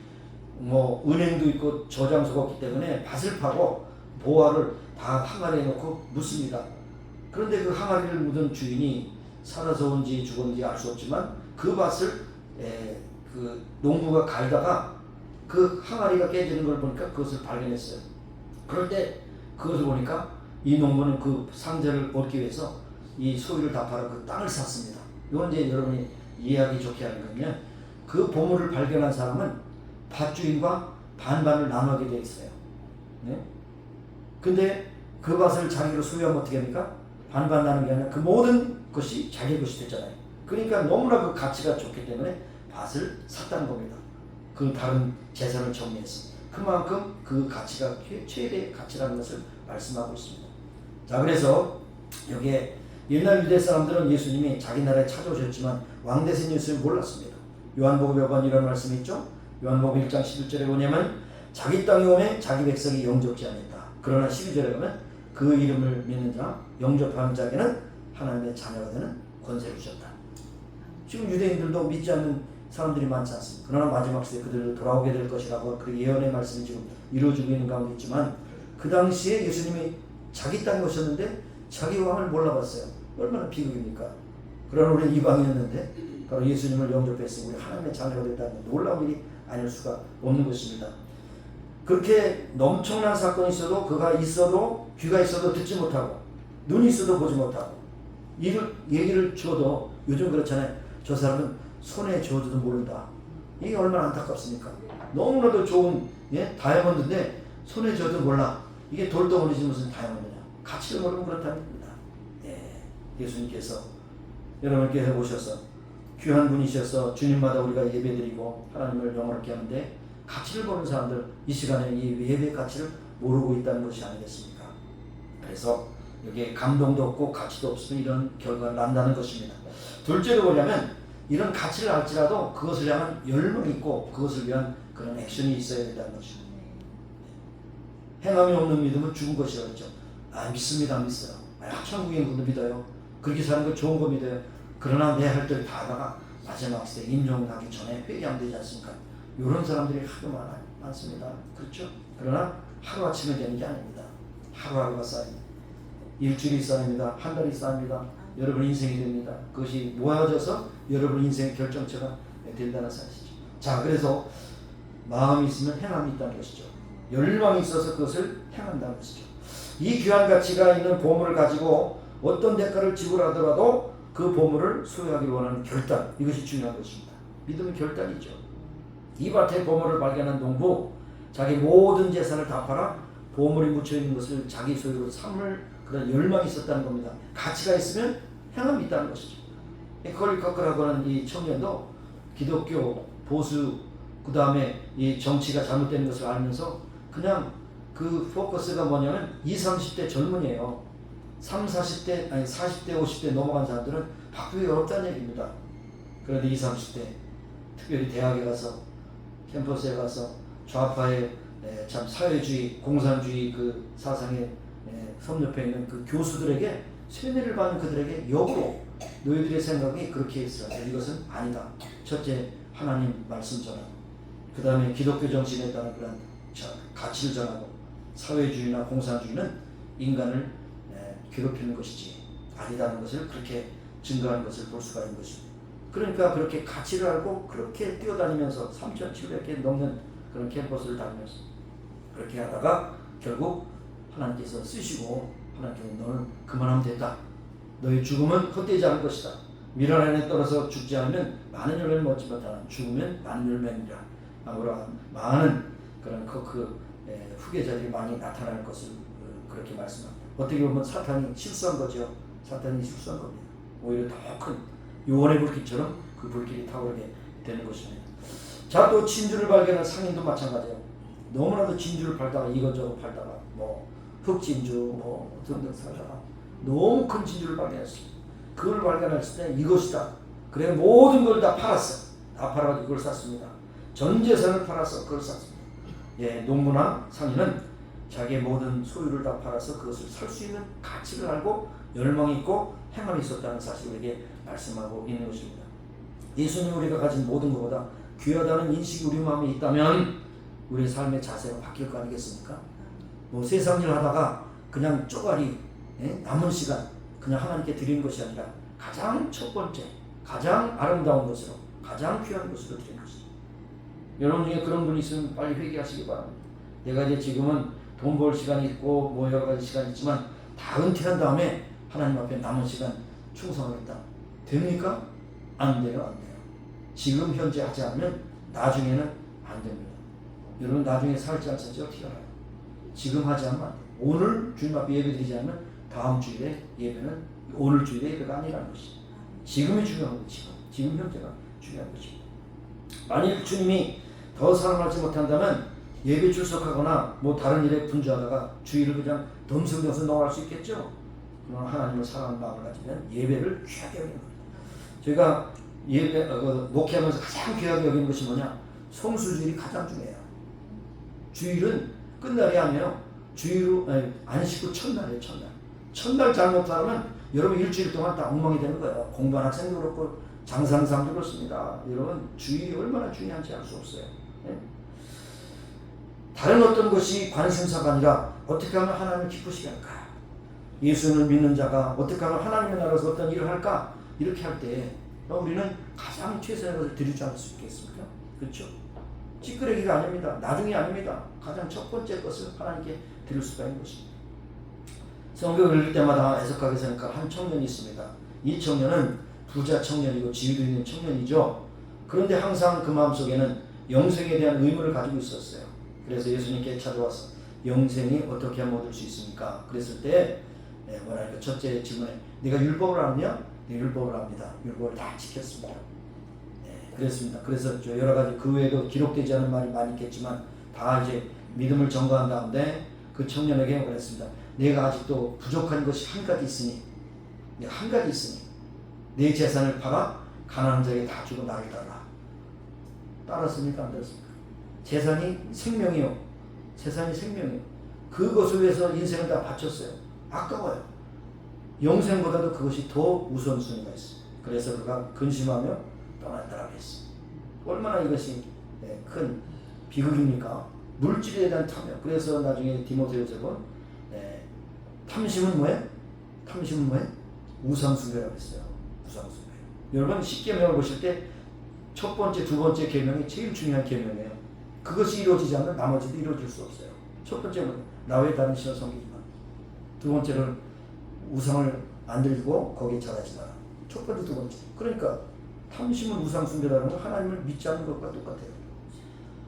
뭐 은행도 있고 저장소가 없기 때문에 밭을 파고 보화를 다 항아리에 넣고 묻습니다. 그런데 그 항아리를 묻은 주인이 살아서 온지 죽었는지 알 수 없지만 그 밭을 그 농부가 갈다가 그 항아리가 깨지는 걸 보니까 그것을 발견했어요. 그럴 때 그것을 보니까 이 농부는 그 상자를 얻기 위해서 이 소유를 다 팔아 그 땅을 샀습니다. 이건 이제 여러분이 이해하기 좋게 하는 거면 그 보물을 발견한 사람은 밭주인과 반반을 나누게 되어 있어요. 네? 근데 그 밭을 자기로 소유하면 어떻게 합니까? 반반 나누는 게 아니라 그 모든 것이 자기 것이 됐잖아요. 그러니까 너무나 그 가치가 좋기 때문에 밭을 샀다는 겁니다. 그 다른 재산을 정리해서 그만큼 그 가치가 최대의 가치라는 것을 말씀하고 있습니다. 자, 그래서 여기에 옛날 유대 사람들은 예수님이 자기 나라에 찾아오셨지만 왕대신 예수를 몰랐습니다. 요한복음에 보면 이런 말씀이 있죠. 요한복음 1장 11절에 보냐면 자기 땅에 오면 자기 백성이 영접지 않았다. 그러나 12절에 보면 그 이름을 믿는 자 영접하는 자에게는 하나님의 자녀가 되는 권세를 주셨다. 지금 유대인들도 믿지 않는 사람들이 많지 않습니다. 그러나 마지막 시대에 그들도 돌아오게 될 것이라고 그 예언의 말씀이 지금 이루어지고 있는 가운데 있지만 그 당시에 예수님이 자기 땅에 오셨는데 자기 왕을 몰라봤어요. 얼마나 비극입니까? 그러나 우리는 이방이었는데 바로 예수님을 영접했으니 우리 하나님의 자녀가 됐다는 놀라운 일이 아닐 수가 없는 것입니다. 그렇게 엄청난 사건이 있어도 그가 있어도 귀가 있어도 듣지 못하고 눈이 있어도 보지 못하고 얘기를 줘도 요즘 그렇잖아요. 저 사람은 손에 쥐어도 모른다. 이게 얼마나 안타깝습니까? 너무나도 좋은 다이아몬드인데 손에 쥐어도 몰라. 이게 돌덩어리지 무슨 다이아몬드냐. 가치를 모르면 그렇다는 겁니다. 예수님께서 여러분께 오셔서 귀한 분이셔서 주님마다 우리가 예배드리고 하나님을 영화롭게 하는데 가치를 보는 사람들 이 시간에 이 예배의 가치를 모르고 있다는 것이 아니겠습니까? 그래서 여기에 감동도 없고 가치도 없으면 이런 결과가 난다는 것입니다. 둘째로 뭐냐면 이런 가치를 알지라도 그것을 향한 열망이 있고 그것을 위한 그런 액션이 있어야 된다는 것입니다. 행함이 없는 믿음은 죽은 것이라고 했죠. 믿습니다. 믿어요. 천국인 분도 믿어요. 그렇게 사는 거 좋은 거 믿어요. 그러나 내 할 때를 다 하다가 마지막 때 임종하기 전에 회개하면 되지 않습니까? 이런 사람들이 하도 많습니다. 그렇죠? 그러나 하루아침에 되는 게 아닙니다. 하루하루가 쌓입니다. 일주일이 쌓입니다. 한 달이 쌓입니다. 여러분 인생이 됩니다. 그것이 모아져서 여러분 인생의 결정체가 된다는 사실이죠. 자, 그래서 마음이 있으면 행함이 있다는 것이죠. 열망이 있어서 그것을 행한다는 것이죠. 이 귀한 가치가 있는 보물을 가지고 어떤 대가를 지불하더라도 그 보물을 소유하기를 원하는 결단, 이것이 중요한 것입니다. 믿음은 결단이죠. 이 밭에 보물을 발견한 농부, 자기 모든 재산을 다 팔아 보물이 묻혀있는 것을 자기 소유로 삼을 그런 열망이 있었다는 겁니다. 가치가 있으면 행함이 있다는 것이죠. 그걸 겪으라고 하는 이 청년도 기독교, 보수, 그 다음에 이 정치가 잘못된 것을 알면서 그냥 그 포커스가 뭐냐면 20, 30대 젊은이에요. 30, 40대, 40대, 50대 넘어간 사람들은 바꾸기 어렵다는 얘기입니다. 그런데 20, 30대, 특별히 대학에 가서, 캠퍼스에 가서 좌파의 참 사회주의, 공산주의 그 사상에 섭렵해 있는 그 교수들에게 세뇌를 받는 그들에게 역으로 너희들의 생각이 그렇게 있어. 이것은 아니다. 첫째, 하나님 말씀 전하고, 그 다음에 기독교 정신에 따른 그런 가치를 전하고, 사회주의나 공산주의는 인간을 괴롭히는 것이지 아니라는 것을 그렇게 증거하는 것을 볼 수가 있는 것입니다. 그러니까 그렇게 가치를 알고 그렇게 뛰어다니면서 3,700개 넘는 그런 캠퍼스를 다니면서 그렇게 하다가 결국 하나님께서 쓰시고 하나님께서 너는 그만하면 됐다. 너의 죽음은 헛되지 않을 것이다. 미랄 안에 떨어서 죽지 않으면 많은 열매를 맺지 못하는 죽으면 많은 열매니라. 아무라 많은 그런 후계자들이 많이 나타날 것을 그렇게 말씀합니다. 어떻게 보면 사탄이 실수한 거죠. 사탄이 실수한 겁니다. 오히려 더 큰 요원의 불길처럼 그 불길이 타오르게 되는 것입니다. 자, 또 진주를 발견한 상인도 마찬가지예요. 너무나도 진주를 팔다가 이것저것 팔다가 뭐 흑진주 뭐 등등 사다가 너무 큰 진주를 발견했어요. 그걸 발견했을 때 이것이다. 그래 모든 걸 다 팔았어. 다 팔아서 그걸 샀습니다. 전 재산을 팔아서 그걸 샀습니다. 예, 농부나 상인은 자기의 모든 소유를 다 팔아서 그것을 살 수 있는 가치를 알고 열망이 있고 행함이 있었다는 사실을 우리에게 말씀하고 있는 것입니다. 예수님 우리가 가진 모든 것보다 귀하다는 인식이 우리 마음에 있다면 우리의 삶의 자세가 바뀔 거 아니겠습니까? 뭐 세상 일 하다가 그냥 쪼가리 남은 시간 그냥 하나님께 드리는 것이 아니라 가장 첫 번째 가장 아름다운 것으로 가장 귀한 것으로 드리는 것입니다. 여러분 중에 그런 분이 있으면 빨리 회개하시기 바랍니다. 내가 이제 지금은 돈 벌 시간이 있고 뭐 여러 가지 시간이 있지만 다 은퇴한 다음에 하나님 앞에 남은 시간 충성하겠다. 됩니까? 안 돼요. 안 돼요. 지금 현재 하지 않으면 나중에는 안 됩니다. 여러분 나중에 살지 안 살지 어떻게 알아요? 지금 하지 않으면 안 돼요. 오늘 주님 앞에 예배 드리지 않으면 다음 주일에 예배는 오늘 주일에 예배가 아니라는 것이죠. 지금이 중요한 거죠. 지금 현재가 중요한 것입니다. 만일 주님이 더 사랑하지 못한다면 예배 출석하거나 뭐 다른 일에 분주하다가 주일을 그냥 덤성덤성 넘어갈 수 있겠죠. 그러나 하나님을 사랑하는 마음을 가지면 예배를 귀하게 여기는 거예요. 저희가 예배 목회하면서 가장 귀하게 여기는 것이 뭐냐? 성수주일이 가장 중요해요. 주일은 끝날이 아니에요. 주일로 안식 후 첫날이에요. 첫날 잘못하면 여러분 일주일 동안 다 엉망이 되는 거예요. 공부하는 학생도 그렇고 장사하는 사람도 그렇습니다. 여러분 주일이 얼마나 중요한지 알 수 없어요. 네? 다른 어떤 것이 관심사가 아니라 어떻게 하면 하나님을 기쁘시게 할까? 예수를 믿는 자가 어떻게 하면 하나님의 나라에서 어떤 일을 할까? 이렇게 할 때 우리는 가장 최선의 것을 드리지 않을 수 있겠습니까? 그렇죠? 찌끄레기가 아닙니다. 나중이 아닙니다. 가장 첫 번째 것을 하나님께 드릴 수가 있는 것입니다. 성경을 읽을 때마다 해석하게 생각할 한 청년이 있습니다. 이 청년은 부자 청년이고 지위도 있는 청년이죠. 그런데 항상 그 마음속에는 영생에 대한 의문을 가지고 있었어요. 그래서 예수님께 찾아와서 영생이 어떻게 하면 얻을 수 있습니까? 그랬을 때 뭐랄까 첫째 질문에 네가 율법을 아느냐? 네, 율법을 압니다. 율법을 다 지켰습니다. 그랬습니다. 그래서 여러 가지 그 외에도 기록되지 않은 말이 많이 있겠지만 다 이제 믿음을 전가한 다음에 그 청년에게 그랬습니다. 내가 아직도 부족한 것이 한 가지 있으니 내 재산을 팔아 가난한 자에게 다 주고 나를 따라. 따랐습니까? 안 따랐습니까? 재산이 생명이요. 그것을 위해서 인생을 다 바쳤어요. 아까워요. 영생보다도 그것이 더 우선순위가 있어요. 그래서 그가 근심하며 떠났다라고 했어요. 얼마나 이것이 큰 비극입니까? 물질에 대한 탐욕. 그래서 나중에 디모데후서는 탐심은 뭐예요? 우상숭배라고 했어요. 우상숭배. 여러분 10계명을 보실 때 첫 번째, 두 번째 계명이 제일 중요한 계명이에요. 그것이 이루어지지 않으면 나머지도 이루어질 수 없어요. 첫 번째는 나 외에 다른 신을 섬기지 마. 두 번째는 우상을 안 들고 거기에 절하지 마라. 첫 번째, 두 번째. 그러니까 탐심은 우상숭배라는 건 하나님을 믿지 않는 것과 똑같아요.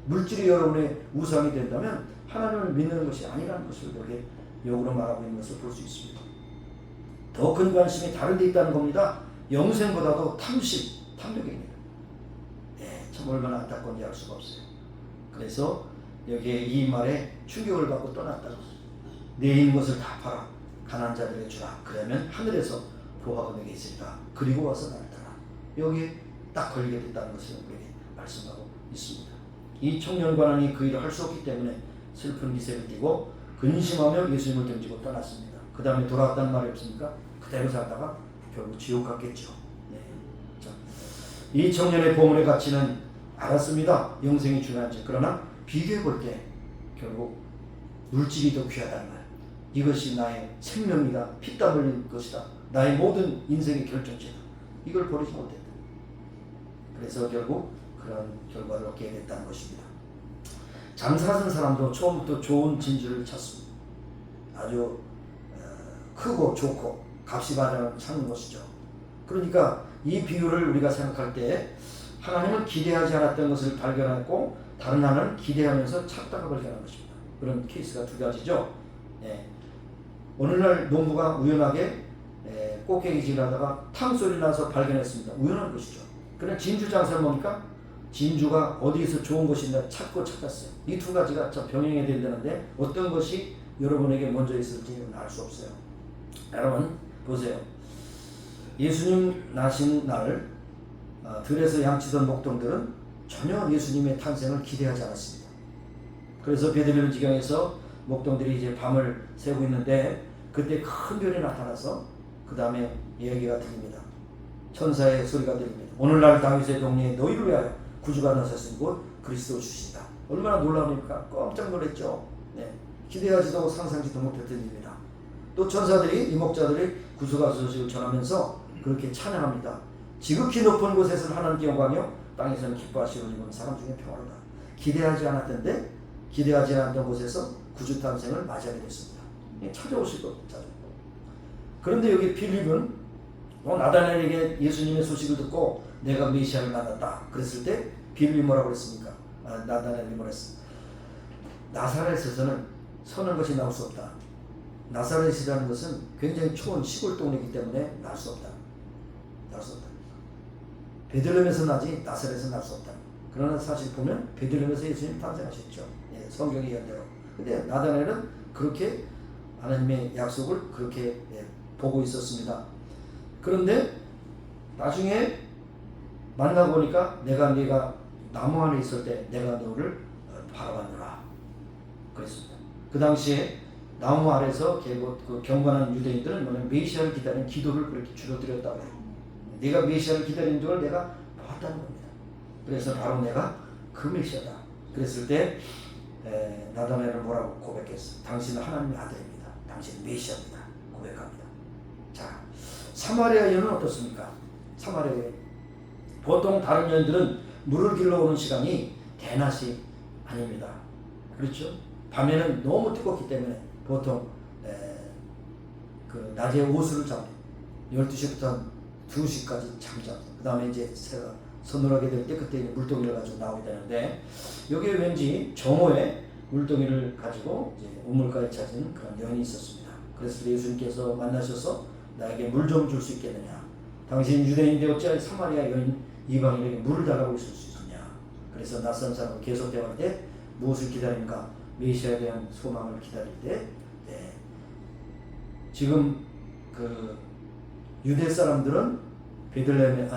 물질이 여러분의 우상이 된다면 하나님을 믿는 것이 아니라는 것을 이렇게 역으로 말하고 있는 것을 볼 수 있습니다. 더 큰 관심이 다른 데 있다는 겁니다. 영생보다도 탐욕입니다. 참 얼마나 안타까운지 알 수가 없어요. 그래서 여기에 이 말에 충격을 받고 떠났다고. 내 있는 것을 다 팔아 가난한 자들에게 주라. 그러면 하늘에서 보화가 내게 있으리라. 그리고 와서 나를 따라. 여기에 딱 걸리게 됐다는 것을 우리에게 말씀하고 있습니다. 이 청년관원이 그 일을 할 수 없기 때문에 슬픈 기색을 띠고 근심하며 예수님을 등지고 떠났습니다. 그 다음에 돌아왔다는 말이 없습니까? 그대로 살다가 결국 지옥 갔겠죠. 자, 이 청년의 보물의 가치는 알았습니다. 영생이 중요한지. 그러나 비교해 볼 때 결국 물질이 더 귀하다는 거야. 이것이 나의 생명이다. 피땀 흘린 것이다. 나의 모든 인생의 결정체다. 이걸 버리지 못했다. 그래서 결국 그런 결과를 얻게 됐다는 것입니다. 장사하는 사람도 처음부터 좋은 진주를 찾습니다. 아주 크고 좋고 값이 많은 찾는 것이죠. 그러니까 이 비유를 우리가 생각할 때 하나님은 기대하지 않았던 것을 발견하고 다른 하나는 기대하면서 찾다가 발견한 것입니다. 그런 케이스가 두 가지죠. 예. 어느 날 농부가 우연하게 꽃게기질 하다가 탕 소리 나서 발견했습니다. 우연한 것이죠. 그냥 진주 장사를 보니까 진주가 어디에서 좋은 것이 있나 찾았어요. 이 두 가지가 참 병행해야 된다는데 어떤 것이 여러분에게 먼저 있을지는 알 수 없어요. 여러분 보세요. 예수님 나신 날 들에서 양치던 목동들은 전혀 예수님의 탄생을 기대하지 않았습니다. 그래서 베들레헴 지경에서 목동들이 이제 밤을 새고 있는데 그때 큰 별이 나타나서 그 다음에 이야기가 들립니다. 천사의 소리가 들립니다. 오늘날 다윗의 동네에 너희를 위하여 구주가 나셨으니 곧 그리스도 주시다. 얼마나 놀라우니까 깜짝 놀랐죠. 네. 기대하지도 상상지도 못했던 일입니다. 또 천사들이 이목자들이 구주가 소식을 전하면서 그렇게 찬양합니다. 지극히 높은 곳에서는 하나님께 영광이요 땅에서는 기뻐하시는 사람 중에 평화로다. 기대하지 않았던데 기대하지 않았던 곳에서 구주 탄생을 맞이하게 됐습니다. 찾아오실 것 찾아오고. 그런데 여기 빌립은 나다나엘에게 예수님의 소식을 듣고 내가 메시아를 만났다 그랬을 때 빌립이 뭐라고 그랬습니까? 나다나엘이 뭐라 했어? 나사렛에서는 선한 것이 나올 수 없다. 나사렛이라는 것은 굉장히 초원 시골 동네이기 때문에 날 수 없다. 날 수 없다. 베들레헴에서 나지 나사렛에서 날 수 없다. 그러나 사실 보면 베들레헴에서 예수님 탄생하셨죠. 예, 성경의 예언대로. 근데 나다나엘은 그렇게 하나님의 약속을 그렇게 보고 있었습니다. 그런데 나중에 만나고 보니까 네가 나무 안에 있을 때 내가 너를 바라봤노라 그랬습니다. 그 당시에 나무 아래서 그 경건한 유대인들은 뭐냐면 메시아를 기다리는 기도를 그렇게 줄여드렸다고 해요. 네가 메시아를 기다리는 걸 내가 보았다는 겁니다. 그래서 바로 내가 그 메시아다. 그랬을 때 나다나엘은 뭐라고 고백했어? 당신은 하나님의 아들입니다. 당신은 메시아입니다. 고백합니다. 자, 사마리아 여인은 어떻습니까? 사마리아 여인. 보통 다른 여인들은 물을 길러오는 시간이 대낮이 아닙니다. 그렇죠? 밤에는 너무 뜨겁기 때문에 보통 그 낮에 옷을 잡고 12시부터 한 2시까지 잠자고 그 다음에 이제 새가 서늘하게 될 때 그때 물동이를 가지고 나오게 되는데 여기에 왠지 정오에 물동이를 가지고 이제 우물가에 찾은 그런 여인이 있었습니다. 그래서 예수님께서 만나셔서 나에게 물 좀 줄 수 있겠느냐? 당신 유대인인데 어찌하여 사마리아 여인 이방인에게 물을 달라고 있을 수 있느냐? 그래서 낯선 사람을 계속 대화할 때 무엇을 기다리는가? 메시아에 대한 소망을 기다릴 때 지금 그 유대 사람들은 베들레헴에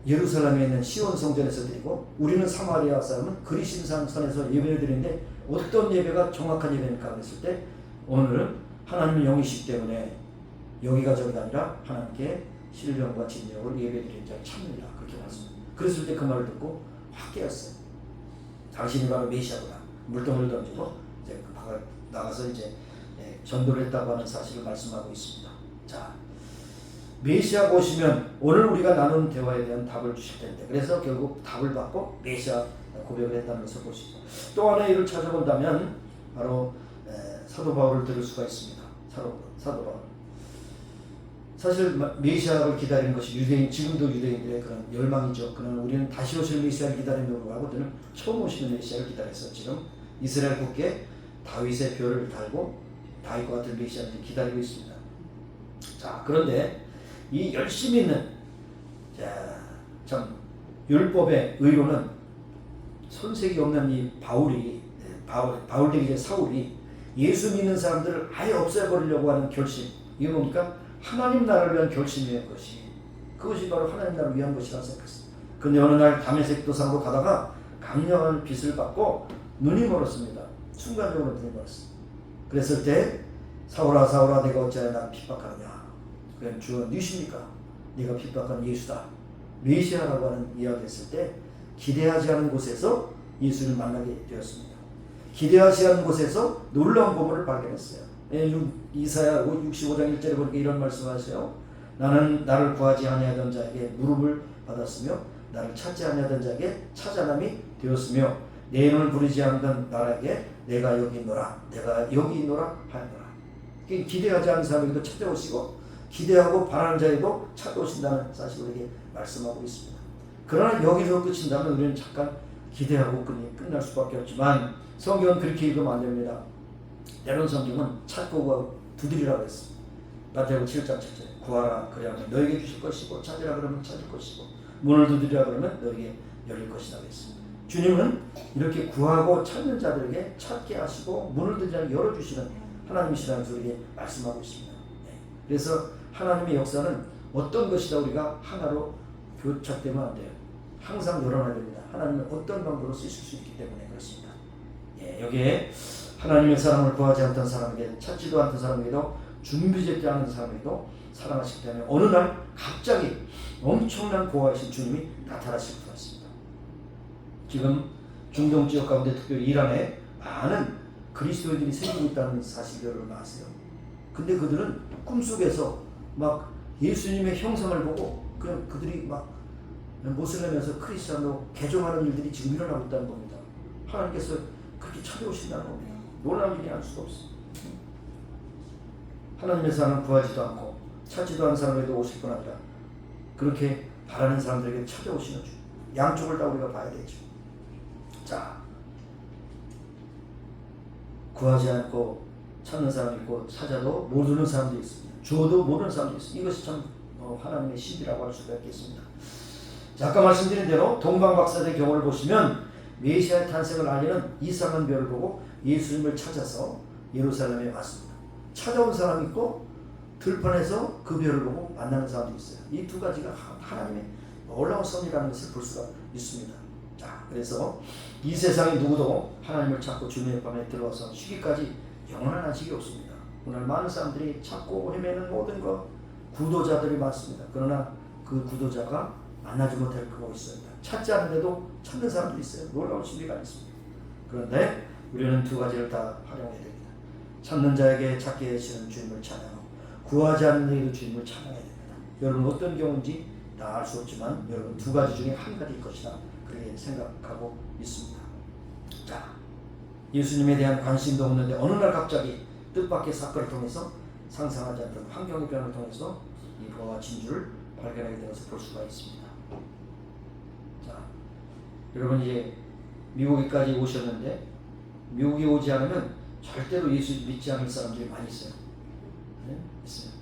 예루살렘에 있는 시온 성전에서 드리고 우리는 사마리아 사람은 그리심산 산에서 예배를 드리는데 어떤 예배가 정확한 예배입니까? 그랬을 때 오늘은 하나님의 영이시기 때문에 여기가 저기가 아니라 하나님께 신령과 진정으로 예배드리는 자를 찾느니라 그렇게 말씀합니다. 그랬을 때 그 말을 듣고 확 깨었어요. 당신이 바로 메시아구나. 물동을 던지고 이제 그 밖을 나가서 이제 전도를 했다고 하는 사실을 말씀하고 있습니다. 자, 메시아 보시면 오늘 우리가 나눈 대화에 대한 답을 주실 텐데 그래서 결국 답을 받고 메시아 고백을 했다는 것을 볼 수 있습니다. 또 하나의 일을 찾아본다면 바로 사도 바울을 들을 수가 있습니다. 사도 바울. 사실 메시아를 기다리는 것이 지금도 유대인들의 그런 열망이죠. 그러나 우리는 다시 오실 메시아를 기다리는 거고 저는 처음 오시는 메시아를 기다려서 지금 이스라엘 국에 다윗의 뼈를 달고 다윗과 같은 메시아를 기다리고 있습니다. 자, 그런데 이 열심히 있는 참 율법의 의로는 손색이 없는 이 바울 대기 사울이 예수 믿는 사람들을 아예 없애버리려고 하는 결심, 이게 뭡니까? 하나님 나라를 위한 결심이었 것이 그것이 바로 하나님 나라를 위한 것이라고 생각했습니다. 근데 어느 날 다메섹 도상으로 가다가 강력한 빛을 받고 눈이 멀었습니다. 순간적으로 눈이 멀었습니다. 그랬을 때 사울아 사울아 내가 어찌하여 나를 핍박하느냐? 그럼 주여 누구십니까? 네가 핍박한 예수다. 메시아라고 하는 이야기를 했을 때 기대하지 않은 곳에서 예수를 만나게 되었습니다. 기대하지 않은 곳에서 놀라운 보물을 발견했어요. 이사야 65장 1절에 보니까 이런 말씀하세요. 나는 나를 구하지 아니하던 자에게 무릎을 받았으며 나를 찾지 아니하던 자에게 찾아남이 되었으며 내 이름을 부르지 않던 나에게 내가 여기 있노라 하였노라. 기대하지 않은 사람에게도 찾아오시고 기대하고 바라는 자에도 찾아오신다는 사실을 우리에게 말씀하고 있습니다. 그러나 여기서 끝인다면 우리는 잠깐 기대하고 끝날 수밖에 없지만 성경은 그렇게 읽으면 안 됩니다. 때론 성경은 찾고 구하고 두드리라고 했습니다. 마태복음 7장 7절에 구하라 그러면 너에게 주실 것이고 찾으라 그러면 찾을 것이고 문을 두드리라 그러면 너에게 열릴 것이라고 했습니다. 주님은 이렇게 구하고 찾는 자들에게 찾게 하시고 문을 두드리라 열어주시는 하나님이시라는 소리에 말씀하고 있습니다. 그래서 하나님의 역사는 어떤 것이다 우리가 하나로 교착되면 안 돼요. 항상 열어놔야 됩니다. 하나님은 어떤 방법으로 쓰실 수 있기 때문에 그렇습니다. 여기에 하나님의 사랑을 구하지 않던 사람에게 찾지도 않던 사람에게도 준비되지 않은 사람에게도 사랑하시기 때문에 어느 날 갑자기 엄청난 보호하신 주님이 나타나실 것 같습니다. 지금 중동 지역 가운데 특별히 이란에 많은 그리스도인들이 생기고 있다는 사실 여러분 아세요? 근데 그들은 꿈속에서 막 예수님의 형상을 보고 그냥 그들이 막 모슬렘에서 크리스천으로 개종하는 일들이 지금 일어나고 있다는 겁니다. 하나님께서 그렇게 찾아오신다는 겁니다. 놀라운 일이 알 수가 없어요. 하나님의 사랑을 구하지도 않고 찾지도 않은 사람에게도 오실 뿐 아니라 그렇게 바라는 사람들에게 찾아오시는 주. 양쪽을 다 우리가 봐야 되죠. 자, 구하지 않고 찾는 사람이 있고 찾아도 모르는 사람도 있습니다. 주어도 모르는 사람도 있습니다. 이것이 참 하나님의 신비라고 할 수가 있겠습니다. 자, 아까 말씀드린 대로 동방박사의 경우를 보시면 메시아의 탄생을 알리는 이상한 별을 보고 예수님을 찾아서 예루살렘에 왔습니다. 찾아온 사람이 있고 들판에서 그 별을 보고 만나는 사람도 있어요. 이 두 가지가 하나님의 놀라운 섭리라는 것을 볼 수가 있습니다. 자, 그래서 이 세상에 누구도 하나님을 찾고 주님의 밤에 들어와서 쉬기까지 영원한 안식이 없습니다. 오늘 많은 사람들이 찾고 헤매는 모든 것 구도자들이 많습니다. 그러나 그 구도자가 만나지 못할 그거 있습니다. 찾지 않는데도 찾는 사람도 있어요. 놀라운 신비가 있습니다. 그런데 우리는 두 가지를 다 활용해야 됩니다. 찾는 자에게 찾게 해주시는 주님을 찬양하고 구하지 않는 자에게도 주님을 찬양해야 됩니다. 여러분 어떤 경우인지 다 알 수 없지만 여러분 두 가지 중에 한 가지일 것이다. 그렇게 생각하고 있습니다. 자, 예수님에 대한 관심도 없는데 어느 날 갑자기 뜻밖의 사건을 통해서 상상하지 않던 환경의 변화를 통해서 이 보화와 진주를 발견하게 된 것을 볼 수가 있습니다. 자, 여러분 이제 미국에까지 오셨는데 미국에 오지 않으면 절대로 예수 믿지 않을 사람들이 많이 있어요. 네? 있어요.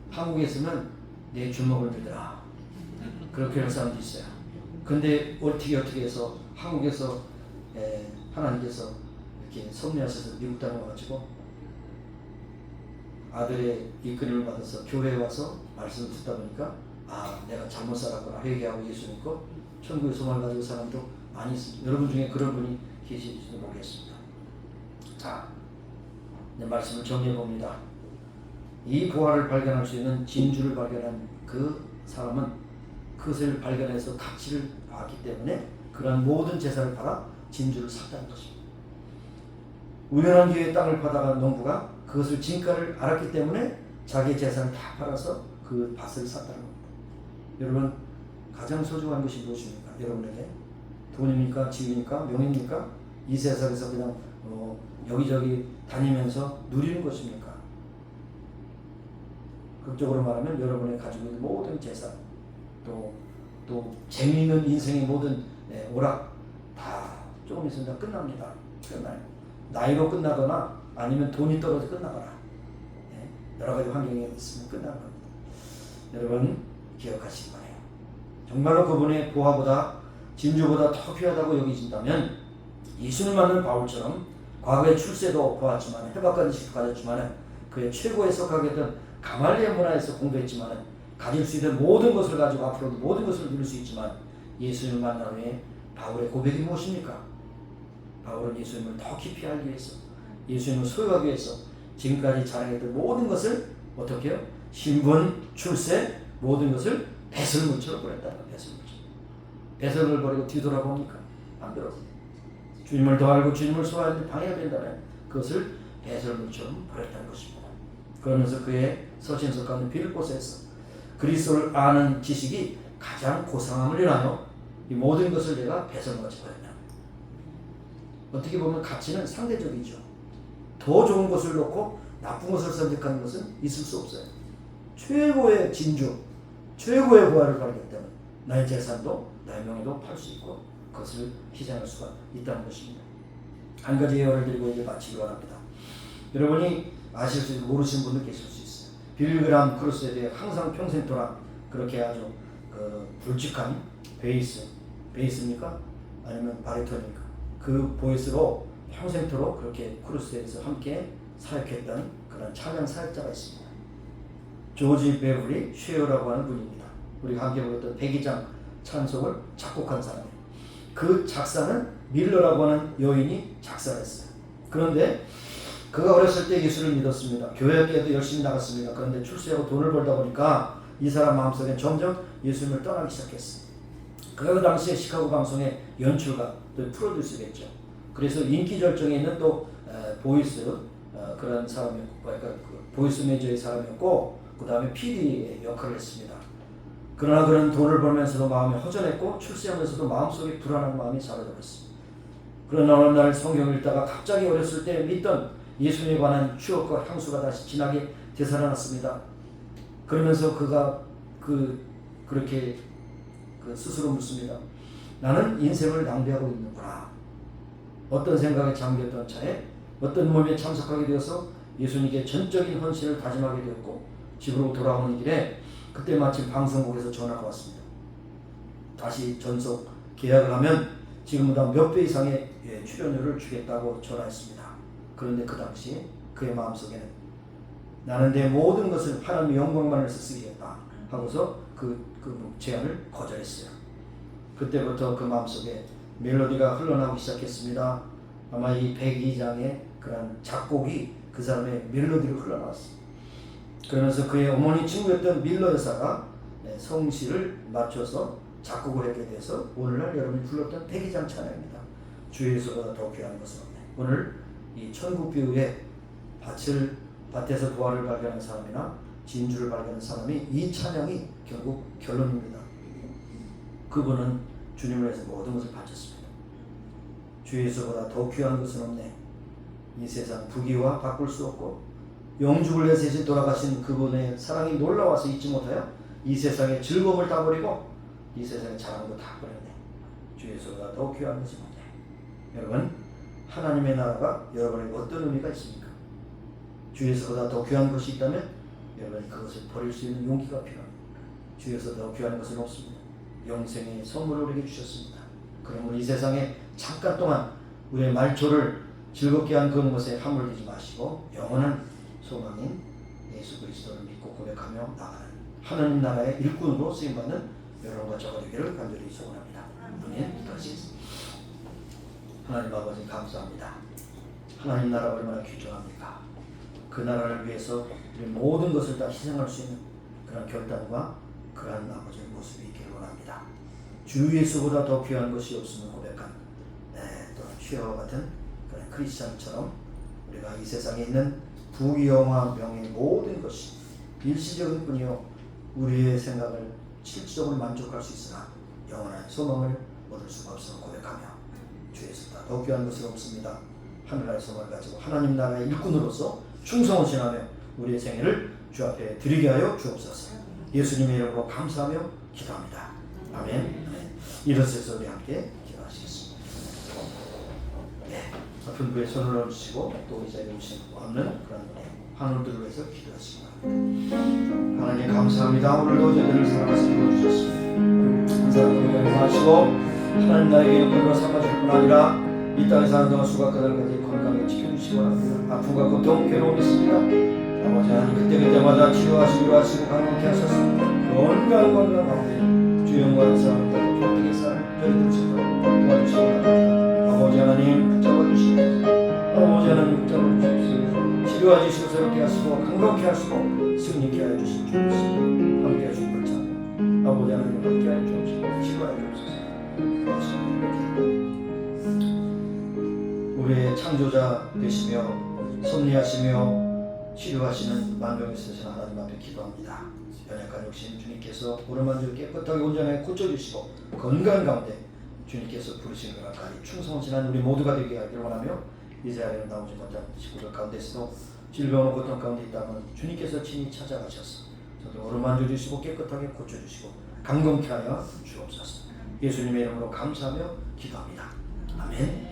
한국에 있으면 내 주먹을 믿으라. 그렇게 하는 사람도 있어요. 근데 어떻게 해서 한국에서 하나님께서 이렇게 섭리하셔서 미국 땅에 와가지고 아들의 이끌림을 받아서 교회에 와서 말씀을 듣다 보니까 내가 잘못 살았구나 회개하고 예수 믿고 천국의 소망을 가지고 사람도 많이 있습니다. 여러분 중에 그런 분이 계실지도 모르겠습니다. 자, 내 말씀을 정리해 봅니다. 이 보화를 발견할 수 있는 진주를 발견한 그 사람은 그것을 발견해서 가치를 봤기 때문에 그러한 모든 재산을 팔아 진주를 샀다는 것입니다. 우연한 기회에 땅을 파다가 농부가 그것을 진가를 알았기 때문에 자기의 재산을 다 팔아서 그 밭을 샀다는 겁니다. 여러분 가장 소중한 것이 무엇입니까? 여러분에게 돈입니까? 지위입니까? 명예입니까? 이 세상에서 그냥 여기저기 다니면서 누리는 것입니까? 극적으로 말하면 여러분이 가지고 있는 모든 재산 또 재미있는 인생의 모든 오락 다 조금 있으면 다 끝납니다. 끝나요. 나이로 끝나거나 아니면 돈이 떨어져 끝나거나 여러 가지 환경이 있으면 끝나는 겁니다. 여러분 기억하시기 바라요. 정말로 그분의 보화보다 진주보다 더 귀하다고 여기신다면 예수를 만난 바울처럼 과거에 출세도 보았지만 해박한 가졌지만 그의 최고에 속하게 된 가말리엘 문화에서 공부했지만 가질 수 있는 모든 것을 가지고 앞으로도 모든 것을 누릴 수 있지만 예수님을 만난 후에 바울의 고백이 무엇입니까? 바울은 예수님을 더 깊이 알기 위해서 예수님을 소유하기 위해서 지금까지 자랑했던 모든 것을 어떻게 해요? 신분, 출세 모든 것을 배설물처럼 버렸다는 거예요. 배설물. 배설물을 버리고 뒤돌아봅니까? 안 들었어요. 주님을 더 알고 주님을 소화하는 방해가 된다면 그것을 배설물처럼 버렸다는 것입니다. 그러면서 그의 서신서 가운데 빌립보서에서 그리스도를 아는 지식이 가장 고상함을 인하여 이 모든 것을 내가 배설물같이 버렸냐. 어떻게 보면 가치는 상대적이죠. 더 좋은 것을 놓고 나쁜 것을 선택하는 것은 있을 수 없어요. 최고의 진주, 최고의 부활을 발견했다면 나의 재산도 나의 명예도 팔 수 있고 그것을 희생할 수가 있다는 것입니다. 한 가지 예언을 드리고 이제 마치기 원합니다. 여러분이 아실 수 있고 모르시는 분들 계실 수 있어요. 빌리그람 크루스에 대해 항상 평생 동안 그렇게 아주 굵직한 베이스입니까? 아니면 바리톤입니까? 그 보이스로 평생토록 그렇게 크루스에서 함께 사역했던 그런 찬양 사역자가 있습니다. 조지 베블리 쉐어라고 하는 분입니다. 우리가 함께 불렀던 백이장 찬송을 작곡한 사람이에요. 그 작사는 밀러라고 하는 여인이 작사를 했어요. 그런데 그가 어렸을 때 예수를 믿었습니다. 교회에도 열심히 나갔습니다. 그런데 출세하고 돈을 벌다 보니까 이 사람 마음속에 점점 예수님을 떠나기 시작했어요. 그가 그 당시에 시카고 방송의 연출가, 또 프로듀서겠죠. 그래서 인기 절정에 있는 또 보이스 그런 사람이었고, 그러니까 보이스 메이저의 사람이었고, 그 다음에 PD의 역할을 했습니다. 그러나 그런 돈을 벌면서도 마음이 허전했고 출세하면서도 마음속에 불안한 마음이 사라져버렸습니다. 그러나 어느 날 성경을 읽다가 갑자기 어렸을 때 믿던 예수님에 관한 추억과 향수가 다시 진하게 되살아났습니다. 그러면서 그가 그렇게 스스로 묻습니다. 나는 인생을 낭비하고 있는구나. 어떤 생각에 잠겼던 차에 어떤 모임에 참석하게 되어서 예수님께 전적인 헌신을 다짐하게 되었고 집으로 돌아오는 길에 그때 마침 방송국에서 전화가 왔습니다. 다시 전속 계약을 하면 지금보다 몇 배 이상의 출연료를 주겠다고 전화했습니다. 그런데 그 당시 그의 마음속에는 나는 내 모든 것을 하나님의 영광만을 위해서 쓰겠다 하고서 그 제안을 거절했어요. 그때부터 그 마음속에 멜로디가 흘러나오기 시작했습니다. 아마 이 백이장의 그런 작곡이 그 사람의 멜로디로 흘러나왔어요. 그러면서 그의 어머니 친구였던 밀러 여사가 성시를 맞춰서 작곡을 하게 돼서 오늘날 여러분이 불렀던 백이장 찬양입니다. 주 예수보다 더 귀한 것은 없네. 오늘 이 천국비유의 밭에서 부활을 발견한 사람이나 진주를 발견한 사람이 이 찬양이 결국 결론입니다. 그분은 주님을 위해서 모든 것을 바쳤습니다. 주 예수보다 더 귀한 것은 없네. 이 세상 부귀와 바꿀 수 없고 영죽을 위해서 대신 돌아가신 그분의 사랑이 놀라워서 잊지 못하여 이 세상의 즐거움을 다 버리고 이 세상의 잘하는 거 다 버렸네. 주 예수보다 더 귀한 것은 없네. 여러분, 하나님의 나라가 여러분에게 어떤 의미가 있습니까? 주 예수보다 더 귀한 것이 있다면 여러분이 그것을 버릴 수 있는 용기가 필요합니다. 주 예수보다 더 귀한 것은 없습니다. 영생의 선물을 우리에게 주셨습니다. 그러므로 이 세상에 잠깐 동안 우리의 말초를 즐겁게 한 그런 것에 함몰되지 마시고 영원한 소망인 예수 그리스도를 믿고 고백하며 나가는 하나님 나라의 일꾼으로 쓰임받는 여러분과 저가 되기를 간절히 소원합니다. 아멘. 기도하시겠습니다. 하나님 아버지 감사합니다. 하나님 나라가 얼마나 귀중합니까? 그 나라를 위해서 우리 모든 것을 다 희생할 수 있는 그런 결단과 그러한 아버지의 모습이 있기를 원합니다. 주 예수보다 더 귀한 것이 없음을 고백한 또 취해와 같은 그런 크리스찬처럼 우리가 이 세상에 있는 부귀영화 명예 모든 것이 일시적인 뿐이요 우리의 생각을 실질적으로 만족할 수 있으나 영원한 소망을 얻을 수가 없음을 고백하며 주 예수보다 더 귀한 것은 없습니다. 하늘나라의 소망을 가지고 하나님 나라의 일꾼으로서 충성하시나며 우리의 생애를 주 앞에 드리게 하여 주옵소서. 예수님의 이름으로 감사하며 기도합니다. 아멘. 일어서서 우리 함께 기도하시겠습니다. 아픈 그의 손을 얹으시고 또 이 자리에 오신 없는 그런 환우들을 위해서 기도하십니다. 하나님 감사합니다. 오늘도 저희들을 사랑하시고 주셨습니다. 한 사람을 건강하시고 하나님 나에게 영광과 삼아줄 뿐 아니라 이 땅에 사는 동안 수가 그날까지 건강에 지켜주시고 합니다. 아픔과 고통, 괴로움이 있습니다. 아버지 하나님 그때마다 치료하시고 하시고 강건케 하셔서 건강하게 주 영광의 삶을 따라 어떻게 삶을 저희들 지도록 도와주시기 바랍니다. 아버지 하나님 붙잡아 주시옵소서. 아버지 하나님 붙잡아 주시옵소서. 치료하여 주시고 새롭게 하시고 강건케 하시고 승리케 하여 주시옵소서. 함께 하시고 불참 아버지 하나님 함께 하여 주옵소서. 치료하여 주옵소서. 우리의 창조자 되시며 섭리하시며 치료하시는 만병이 있으신 하나님 앞에 기도합니다. 연약한 욕심 주님께서 오르만주 깨끗하게 온전하게 고쳐주시고 건강 가운데 주님께서 부르신 그런 가리 충성신한 우리 모두가 되게 하기를 원하며 이 자리에 나오지 못한 식구들 가운데서도 질병과 고통 가운데 있다면 주님께서 친히 찾아가셔서 저도 오르만주 주시고 깨끗하게 고쳐주시고 강건케 하여 주옵소서. 예수님의 이름으로 감사하며 기도합니다. 아멘.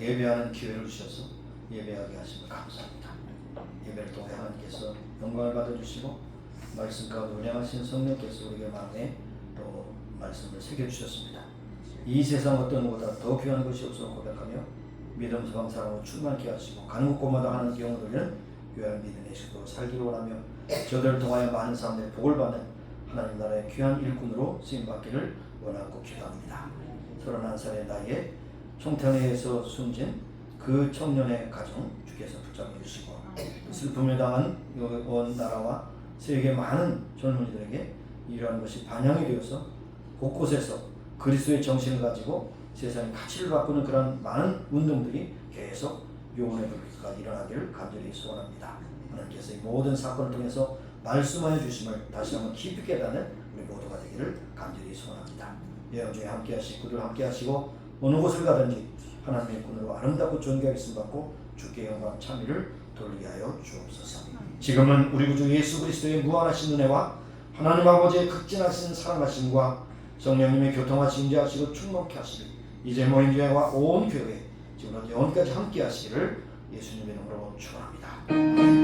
예배하는 기회를 주셔서 예배하게 하심을 감사합니다. 예배를 통해 하나님께서 영광을 받아주시고 말씀 가운데 운행하신 성령께서 우리에게 마음에 또 말씀을 새겨주셨습니다. 이 세상 어떤 것보다 더 귀한 것이 없어 고백하며 믿음, 소망, 사랑으로 충만케 하시고 가는 곳마다 하는 경을 누리는 귀한 믿음의 식구로 살기를 원하며 저들을 통하여 많은 사람들의 복을 받는 하나님 나라의 귀한 일꾼으로 쓰임받기를 원하고 기도합니다. 31살의 나이에 총탄에서 숨진 그 청년의 가정 주께서 붙잡아 주시고 슬픔을 당한 온 나라와 세계 많은 젊은이들에게 이러한 것이 반영이 되어서 곳곳에서 그리스도의 정신을 가지고 세상의 가치를 바꾸는 그런 많은 운동들이 계속 영원의 불까지 일어나기를 간절히 소원합니다. 하나님께서 이 모든 사건을 통해서 말씀하여 주심을 다시 한번 깊이 깨닫는 우리 모두가 되기를 간절히 소원합니다. 여행 중에 함께 하시고 늘 함께 하시고 어느 곳을 가든지 하나님의 군으로 아름답고 존귀하게 쓰임받고 주께 영광 참의를 돌리게 하여 주옵소서. 지금은 우리 구주 예수 그리스도의 무한하신 은혜와 하나님 아버지의 극진하신 사랑하심과 성령님의 교통하심 인자하시고 충만케 하시길 이제 모인 교회와 온 교회 지금부터 영원까지 함께 하시기를 예수님의 이름으로 축원합니다.